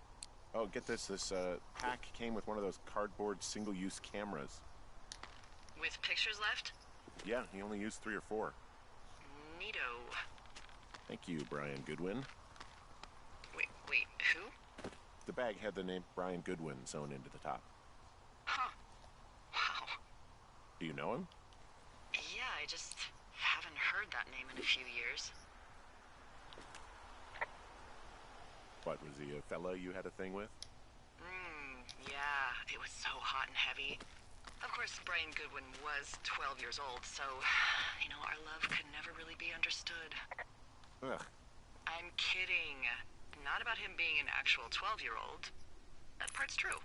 Oh, get this. This pack came with one of those cardboard single-use cameras. With pictures left? Yeah, he only used 3 or 4. Neato. Thank you, Brian Goodwin. Wait, who? The bag had the name Brian Goodwin sewn into the top. Huh. Wow. Do you know him? Yeah, I just haven't heard that name in a few years. What, was he a fella you had a thing with? Yeah, it was so hot and heavy. Of course, Brian Goodwin was 12 years old, so, you know, our love could never really be understood. Ugh. I'm kidding. Not about him being an actual 12-year-old. That part's true.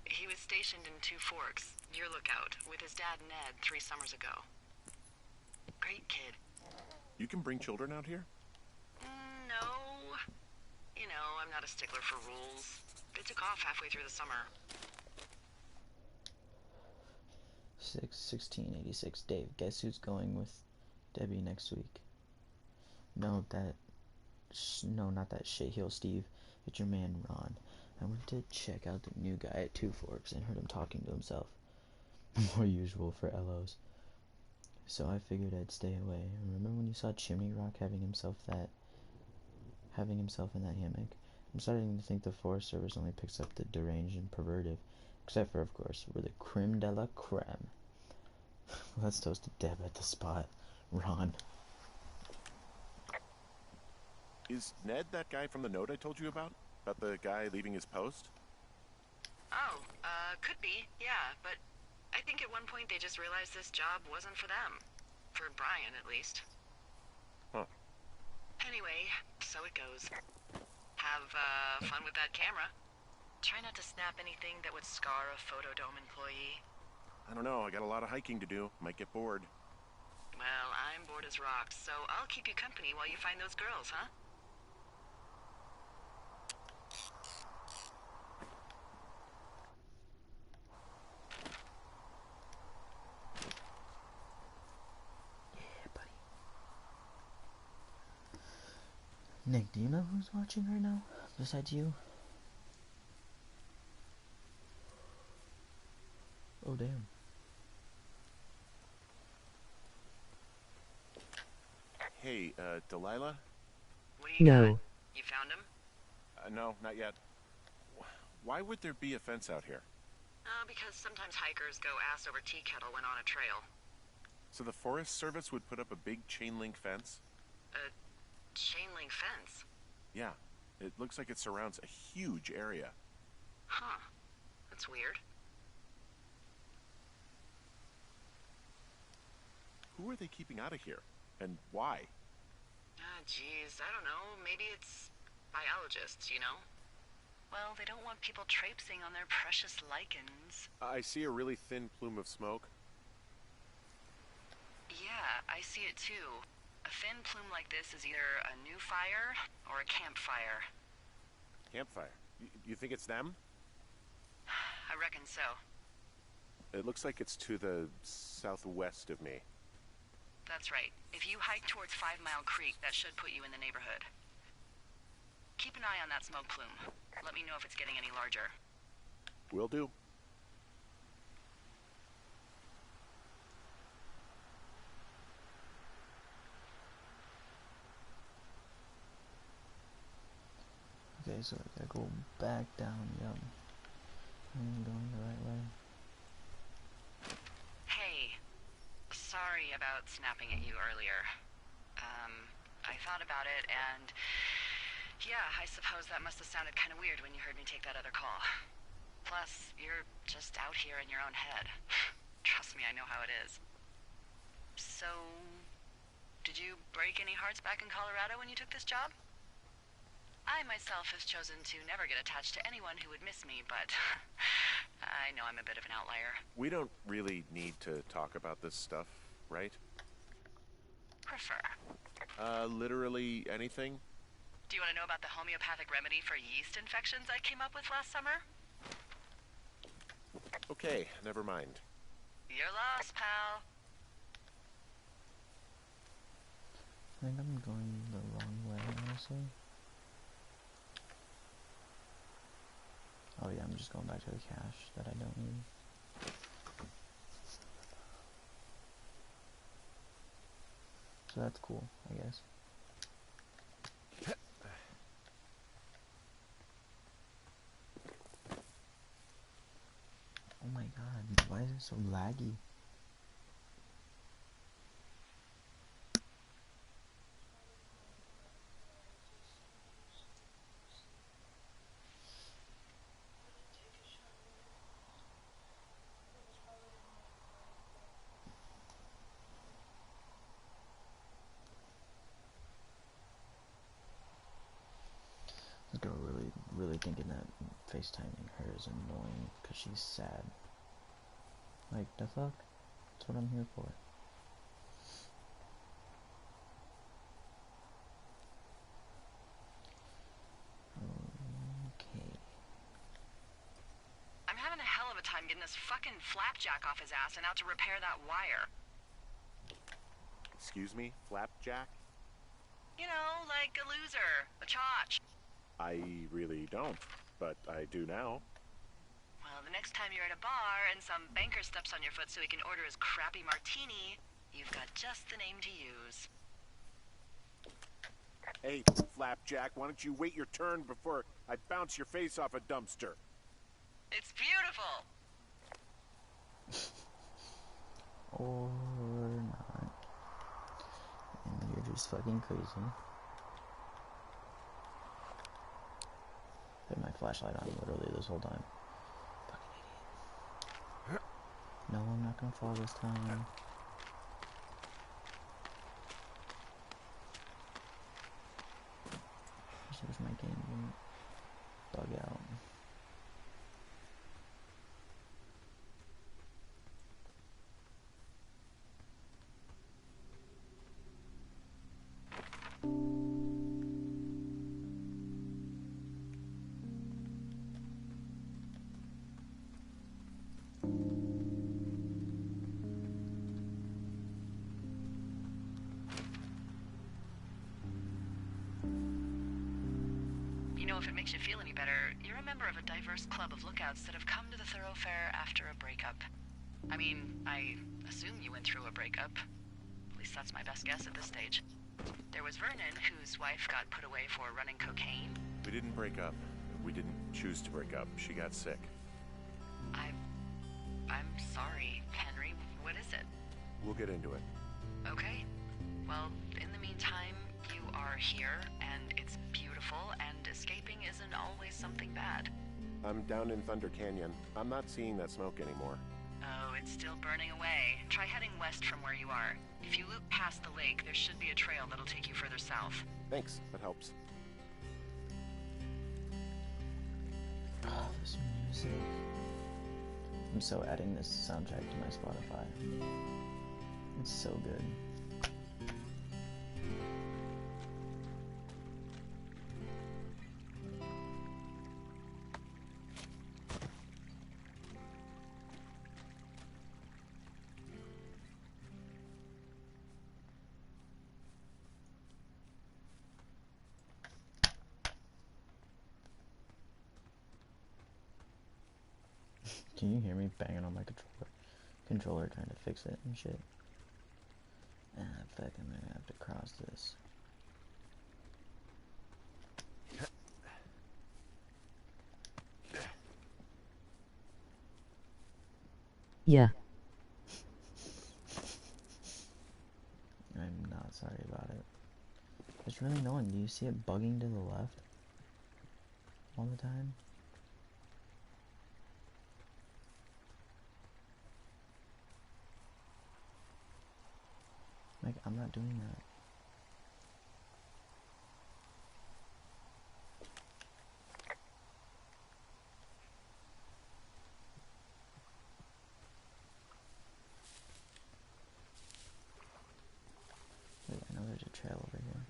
He was stationed in Two Forks, Your lookout, with his dad Ned 3 summers ago. Great kid. You can bring children out here? No. You know, I'm not a stickler for rules. They took off halfway through the summer. 1686. Dave, guess who's going with Debbie next week? No, not that shitheel Steve. It's your man Ron. I went to check out the new guy at Two Forks and heard him talking to himself. More usual for LOs. So I figured I'd stay away. Remember when you saw Chimney Rock having himself in that hammock? I'm starting to think the Forest Service only picks up the deranged and perverted. Except for, of course, we're the creme de la creme. Let's toast to Deb at the spot. Ron. Is Ned that guy from the note I told you about? About the guy leaving his post? Oh, could be, yeah, but I think at one point they just realized this job wasn't for them. For Brian, at least. Huh. Anyway, so it goes. Have, fun with that camera. Try not to snap anything that would scar a Photodome employee. I don't know, I got a lot of hiking to do. Might get bored. Well, I'm bored as rocks, so I'll keep you company while you find those girls, huh? Yeah, buddy. Nick, do you know who's watching right now? Besides you? Oh, damn. Hey, Delilah? What do you No. got? You found him? No, not yet. Why would there be a fence out here? Because sometimes hikers go ass over tea kettle when on a trail. So the Forest Service would put up a big chain link fence? A chain link fence? Yeah. It looks like it surrounds a huge area. Huh. That's weird. Who are they keeping out of here? And why? Geez, I don't know. Maybe it's biologists, you know? Well, they don't want people traipsing on their precious lichens. I see a really thin plume of smoke. Yeah, I see it too. A thin plume like this is either a new fire or a campfire. Campfire. You think it's them? I reckon so. It looks like it's to the southwest of me. That's right. If you hike towards 5 Mile Creek, that should put you in the neighborhood. Keep an eye on that smoke plume. Let me know if it's getting any larger. Will do. Okay, so I gotta go back down, yum. I'm going the right way. Hey, sorry about snapping at you earlier. I thought about it, and yeah, I suppose that must have sounded kind of weird when you heard me take that other call. Plus, you're just out here in your own head. Trust me, I know how it is. So, did you break any hearts back in Colorado when you took this job? I myself have chosen to never get attached to anyone who would miss me, but I know I'm a bit of an outlier. We don't really need to talk about this stuff, right? Prefer. Literally anything? Do you want to know about the homeopathic remedy for yeast infections I came up with last summer? Okay, never mind. You're lost, pal. I think I'm going the wrong way, honestly. Oh yeah, I'm just going back to the cache that I don't need. So that's cool, I guess. Oh my god, why is it so laggy? This girl really thinking that FaceTiming her is annoying because she's sad. Like, the fuck? That's what I'm here for. Okay. I'm having a hell of a time getting this fucking flapjack off his ass and out to repair that wire. Excuse me, Flapjack? You know, like a loser, a chotch. I really don't, but I do now. Well, the next time you're at a bar and some banker steps on your foot so he can order his crappy martini, you've got just the name to use. Hey, Flapjack, why don't you wait your turn before I bounce your face off a dumpster? It's beautiful! Or not. And you're just fucking crazy. Had my flashlight on literally this whole time. Fucking idiot. No, I'm not gonna fall this time. This was my game didn't bug out. You know, if it makes you feel any better, you're a member of a diverse club of lookouts that have come to the thoroughfare after a breakup. I mean, I assume you went through a breakup. At least that's my best guess at this stage. There was Vernon, whose wife got put away for running cocaine. We didn't break up. We didn't choose to break up. She got sick. I'm sorry, Henry. What is it? We'll get into it. Okay. Well, in the meantime, you are here, and it's beautiful, and escaping isn't always something bad. I'm down in Thunder Canyon. I'm not seeing that smoke anymore. Oh, it's still burning away. Try heading west from where you are. If you loop past the lake, there should be a trail that'll take you further south. Thanks, that helps. Oh, this music. I'm so adding this soundtrack to my Spotify. It's so good. Can you hear me banging on my controller trying to fix it and shit? Ah, fuck, I'm gonna have to cross this. Yeah. I'm not sorry about it. It's really annoying. Do you see it bugging to the left all the time? Like, I'm not doing that. Wait, I know there's a trail over here.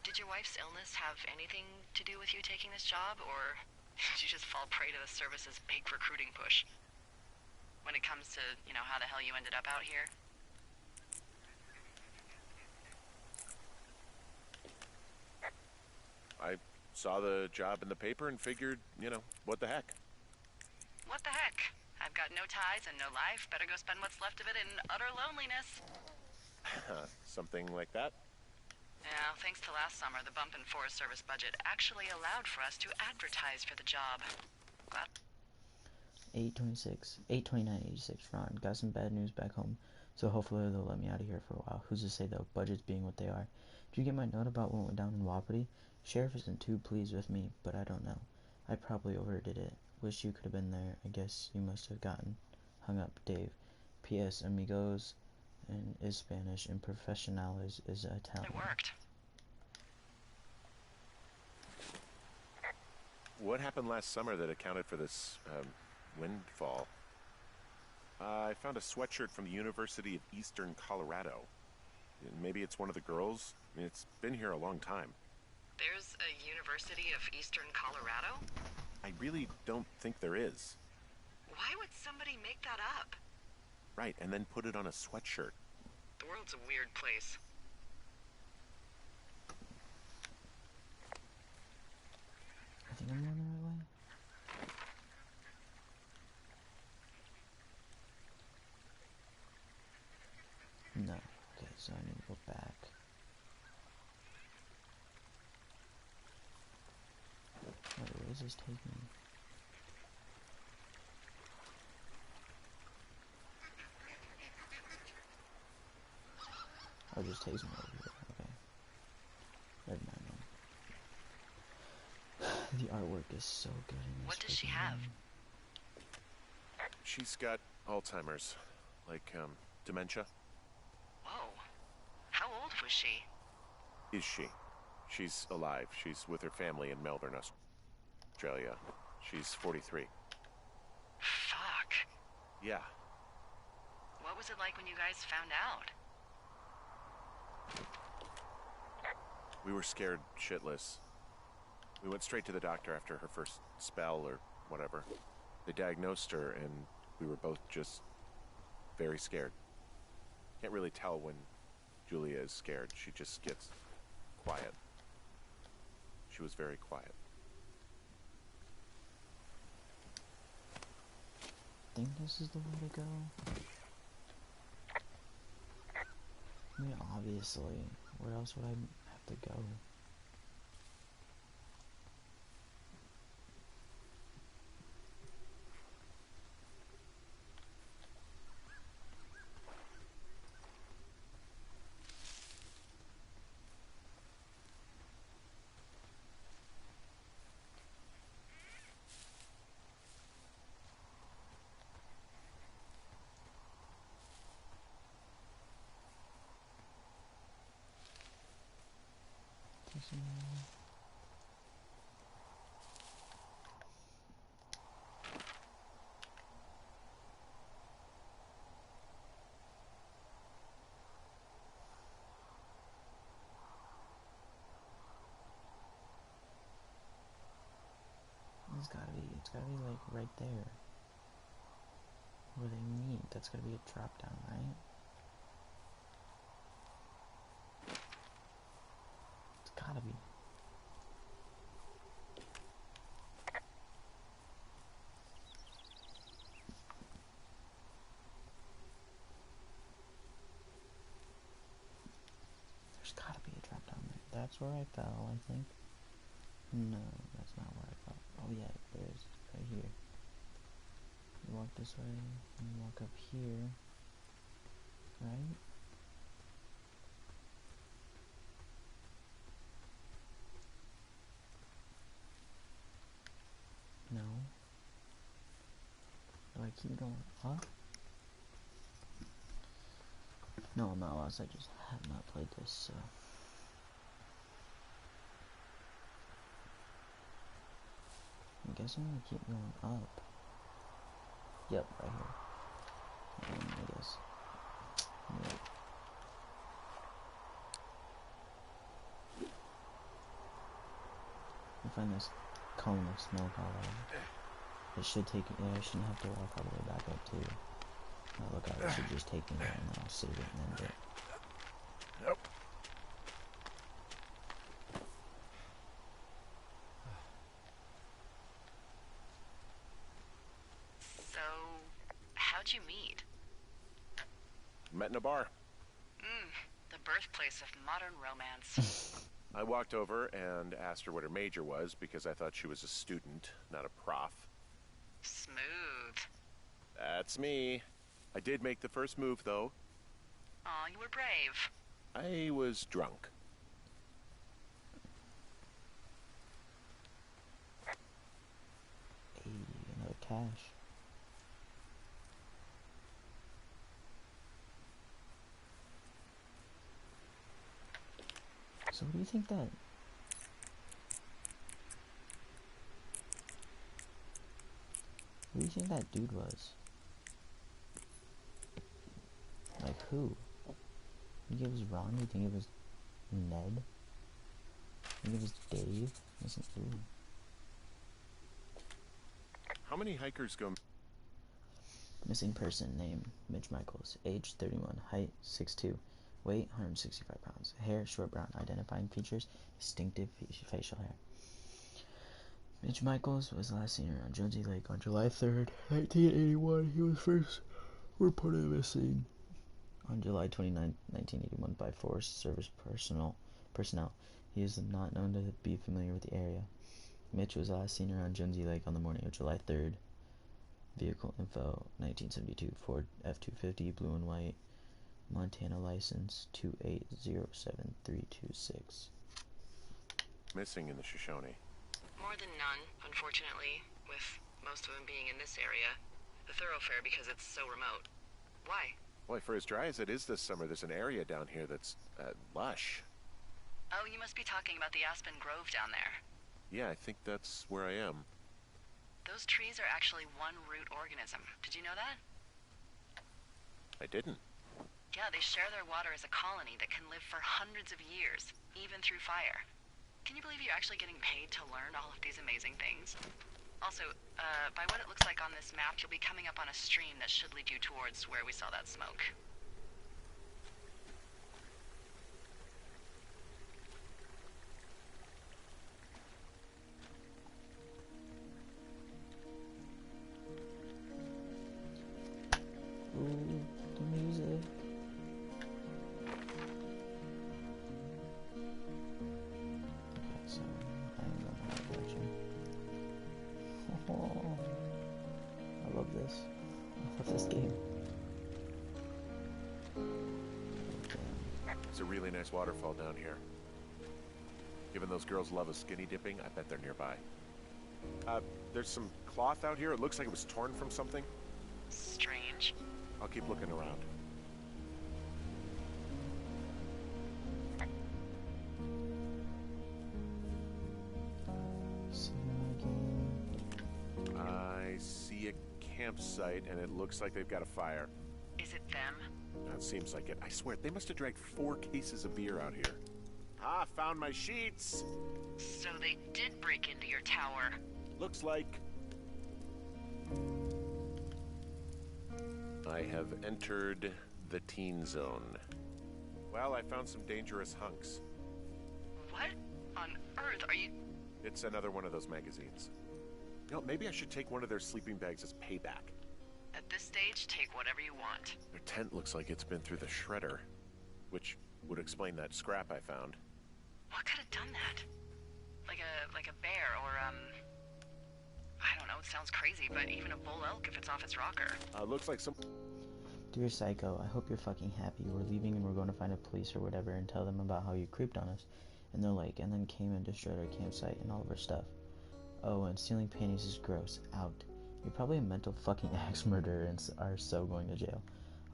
Did your wife's illness have anything to do with you taking this job, or did you just fall prey to the service's big recruiting push? When it comes to, you know, how the hell you ended up out here? I saw the job in the paper and figured, you know, what the heck. What the heck? I've got no ties and no life. Better go spend what's left of it in utter loneliness. Something like that. Yeah, thanks to last summer, the bump in Forest Service budget actually allowed for us to advertise for the job. Glad 826, 82986, Ron. Got some bad news back home, so hopefully they'll let me out of here for a while. Who's to say though, budgets being what they are. Did you get my note about what went down in Wapiti? Sheriff isn't too pleased with me, but I don't know. I probably overdid it. Wish you could have been there. I guess you must have gotten hung up, Dave. P.S. Amigos and is Spanish and Profesionales is Italian. it worked. What happened last summer that accounted for this, windfall? I found a sweatshirt from the University of Eastern Colorado. Maybe it's one of the girls? I mean, it's been here a long time. There's a University of Eastern Colorado? I really don't think there is. Why would somebody make that up? Right, and then put it on a sweatshirt. The world's a weird place. I think I'm going the right way. No. Okay, so I need to go back. Wait, where is this taking me? Oh, it just takes me over here. Okay. Never mind then. The artwork is so good in this. What does she freaking have? game. She's got Alzheimer's. Like, dementia. Whoa. How old was she? Is she? She's alive. She's with her family in Melbourne, Australia. She's 43. Fuck. Yeah. What was it like when you guys found out? We were scared shitless. We went straight to the doctor after her first spell or whatever. They diagnosed her and we were both just very scared. Can't really tell when Julia is scared. She just gets quiet. She was very quiet. Think this is the way to go? I mean, obviously. Where else would I have to go? It's gotta be like right there. Where they meet. That's gotta be a drop down, right? It's gotta be. There's gotta be a drop down there. That's where I fell, I think. No, that's not where I fell. Oh yeah, there is. Right here. You walk this way, and you walk up here. Right? No. Do I keep going up? No, I'm not lost. I just have not played this, so. I'm guessing I keep going up. Yep, right here. I guess. Yep. I find this cone of smoke all over. It should take. Yeah, I shouldn't have to walk all the way back up too. Oh, look out! It should just take me there, and then I'll save it and end it. Nope. So, how'd you meet? Met in a bar. The birthplace of modern romance. I walked over and asked her what her major was because I thought she was a student, not a prof. Smooth. That's me. I did make the first move, though. Aw, you were brave. I was drunk. Hey, another cash. So what do you think that? Who do you think that dude was? Like who? You think it was Ron? You think it was Ned? You think it was Dave? Listen, ooh. How many hikers go? Missing person name Mitch Michaels, age 31, height 6'2", weight 165 pounds, hair short brown, identifying features distinctive facial hair. Mitch Michaels was last seen around Jonesy Lake on July 3rd, 1981. He was first reported missing on July 29, 1981 by Forest Service personnel. He is not known to be familiar with the area. Mitch was last seen around Jonesy Lake on the morning of July 3rd. Vehicle info, 1972 Ford F-250, blue and white, Montana license 2807326. Missing in the Shoshone. More than none, unfortunately, with most of them being in this area. The thoroughfare because it's so remote. Why? Boy, for as dry as it is this summer, there's an area down here that's lush. Oh, you must be talking about the Aspen Grove down there. Yeah, I think that's where I am. Those trees are actually one root organism. Did you know that? I didn't. Yeah, they share their water as a colony that can live for hundreds of years, even through fire. Can you believe you're actually getting paid to learn all of these amazing things? Also, by what it looks like on this map, you'll be coming up on a stream that should lead you towards where we saw that smoke. Ooh, the music. Okay, so I am going the right direction. Oh, I love this. I love this game. It's a really nice waterfall down here. Given those girls' love of skinny dipping, I bet they're nearby. There's some cloth out here. It looks like it was torn from something. Strange. I'll keep looking around. See my game. I see a campsite, and it looks like they've got a fire. Is it them? That seems like it. I swear, they must have dragged 4 cases of beer out here. Ah, found my sheets! So they did break into your tower. Looks like... I have entered the teen zone. Well, I found some dangerous hunks. What on earth are you... It's another one of those magazines. You know, maybe I should take one of their sleeping bags as payback. At this stage, take whatever you want. Their tent looks like it's been through the shredder, which would explain that scrap I found. What could have done that? Like a bear or, I don't know, it sounds crazy, but even a bull elk if it's off its rocker. Looks like some... Dear Psycho, I hope you're fucking happy. We're leaving and we're going to find a police or whatever and tell them about how you creeped on us in the lake and then came and destroyed our campsite and all of our stuff. Oh, and stealing panties is gross. Out. You're probably a mental fucking axe murderer and are so going to jail.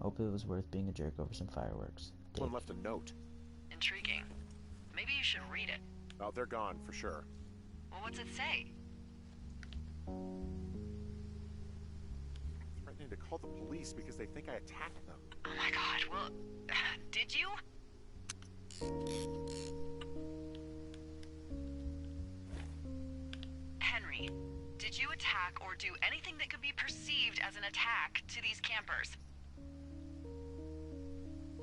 Hope it was worth being a jerk over some fireworks. Dick. Someone left a note. Intriguing. Maybe you should read it. Oh, they're gone, for sure. Well, what's it say? Threatening to call the police because they think I attacked them. Oh my god, well, did you? Henry, did you attack or do anything that could be perceived as an attack to these campers?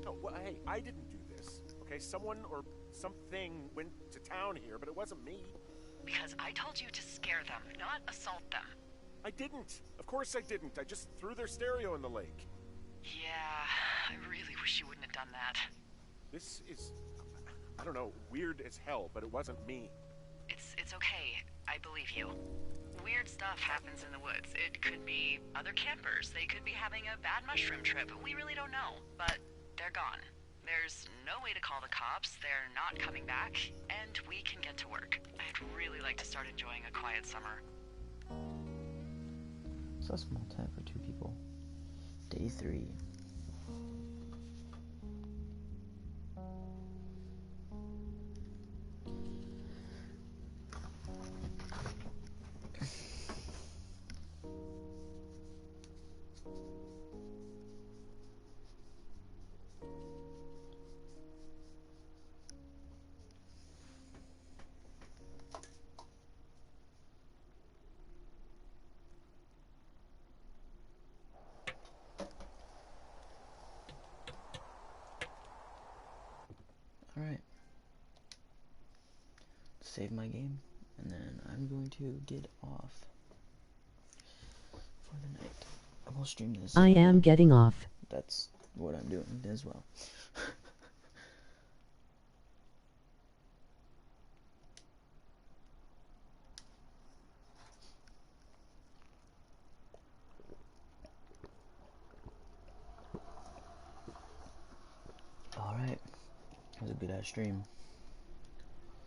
No, well, hey, I didn't do this. Okay, someone or something went to town here, but it wasn't me. Because I told you to scare them, not assault them. I didn't. Of course I didn't. I just threw their stereo in the lake. Yeah, I really wish you wouldn't have done that. This is, I don't know, weird as hell, but it wasn't me. It's okay. I believe you. Weird stuff happens in the woods. It could be other campers. They could be having a bad mushroom trip. We really don't know. But they're gone. There's no way to call the cops. They're not coming back. And we can get to work. I'd really like to start enjoying a quiet summer. It's a small tent for 2 people. Day 3. save my game, and then I'm going to get off for the night. I will stream this. I am getting off. That's what I'm doing as well. Alright. That was a good ass stream.